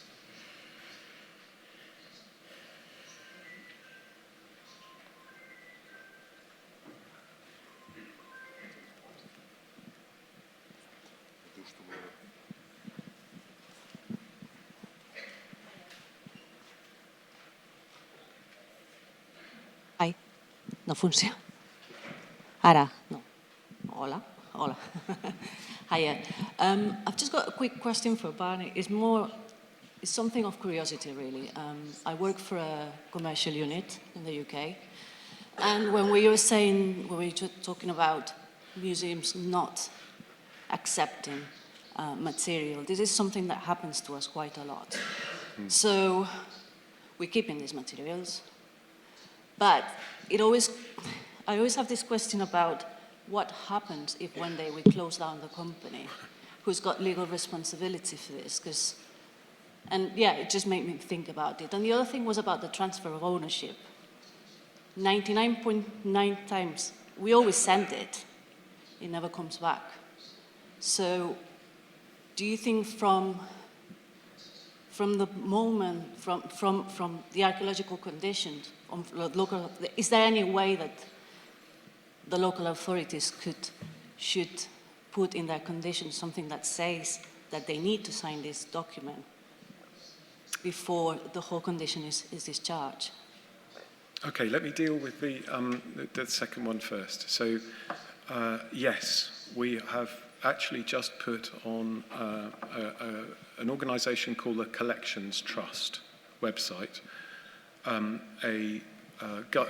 No funciona. Ara, no. Hola. Hiya. I've just got a quick question for Barney. It's something of curiosity, really. I work for a commercial unit in the UK, and when we were talking about museums not accepting material. This is something that happens to us quite a lot. So we keep in these materials, but I always have this question about what happens if one day we close down the company. Who's got legal responsibility for this? And yeah, it just made me think about it. And the other thing was about the transfer of ownership. 99.9 times, we always send it. It never comes back. So do you think from the moment, from the archaeological conditions, is there any way that the local authorities should put in their conditions something that says that they need to sign this document before the whole condition is discharged? Okay, let me deal with the second one first. So, yes, we have actually just put on an organisation called the Collections Trust website a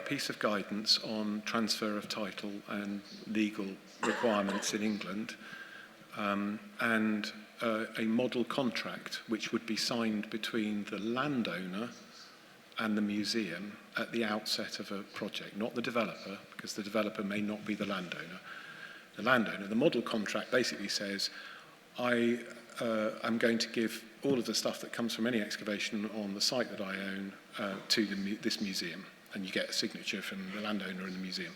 piece of guidance on transfer of title and legal requirements in England, and a model contract which would be signed between the landowner and the museum at the outset of a project, not the developer, because the developer may not be the landowner. The landowner, the model contract basically says, I am going to give all of the stuff that comes from any excavation on the site that I own to this museum, and you get a signature from the landowner and the museum.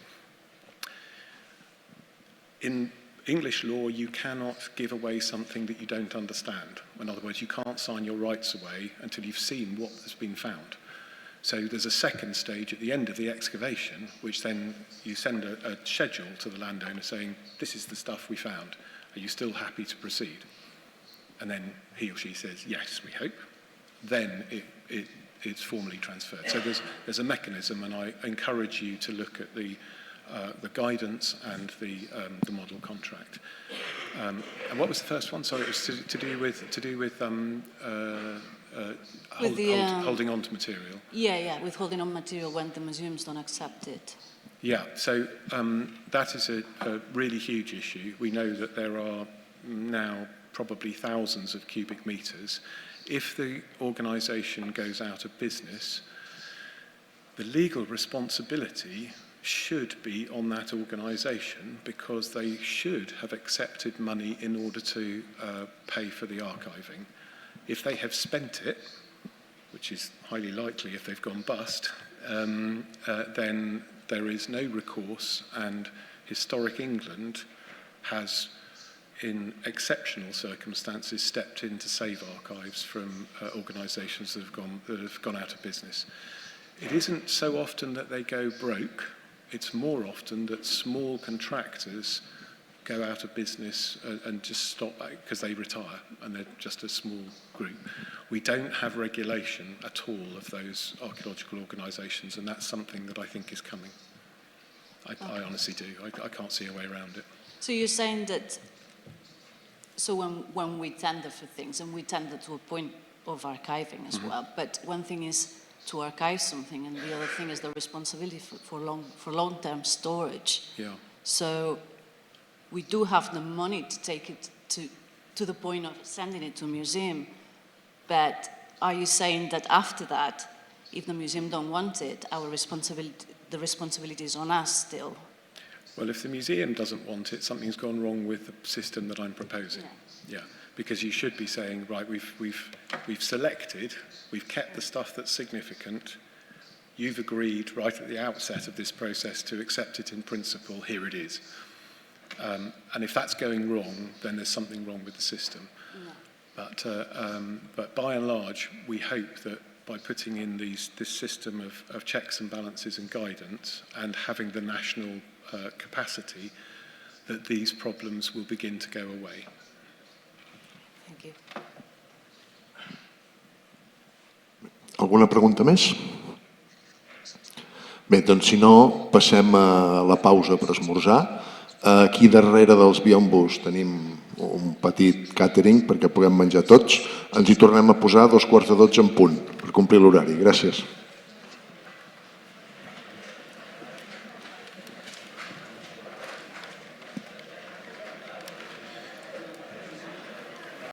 In English law, you cannot give away something that you don't understand. In other words, you can't sign your rights away until you've seen what has been found. So there's a second stage at the end of the excavation, which then you send a schedule to the landowner saying, this is the stuff we found. Are you still happy to proceed? And then he or she says, yes, we hope. Then it's formally transferred. So there's a mechanism, and I encourage you to look at the guidance and the model contract. And what was the first one? Sorry, it was to do with holding on to material. Yeah, with holding on material when the museums don't accept it. Yeah, so that is a really huge issue. We know that there are now probably thousands of cubic metres. If the organisation goes out of business, the legal responsibility should be on that organisation, because they should have accepted money in order to pay for the archiving. If they have spent it, which is highly likely if they've gone bust, then there is no recourse, and Historic England has, in exceptional circumstances, stepped in to save archives from organisations that have gone out of business. It isn't so often that they go broke. It's more often that small contractors go out of business and just stop because they retire, and they're just a small group. We don't have regulation at all of those archaeological organisations, and that's something that I think is coming. I honestly do. I can't see a way around it. So you're saying that, so when we tender for things, and we tender to a point of archiving as well, but one thing is to archive something, and the other thing is the responsibility for long-term storage. Yeah. So we do have the money to take it to the point of sending it to a museum, but are you saying that after that, if the museum don't want it, the responsibility is on us still? Well, if the museum doesn't want it, something's gone wrong with the system that I'm proposing. Yeah. Because you should be saying, right, we've selected, we've kept the stuff that's significant, you've agreed right at the outset of this process to accept it in principle, here it is. And if that's going wrong, then there's something wrong with the system. No. But by and large, we hope that by putting in this system of checks and balances and guidance, and having the national capacity, that these problems will begin to go away. Thank you. Alguna pregunta més? Bé, doncs si no, passem a la pausa per esmorzar. Aquí darrere dels biombos tenim un petit càtering perquè puguem menjar tots. Ens hi tornem a posar a 12:45 en punt per complir l'horari. Gràcies.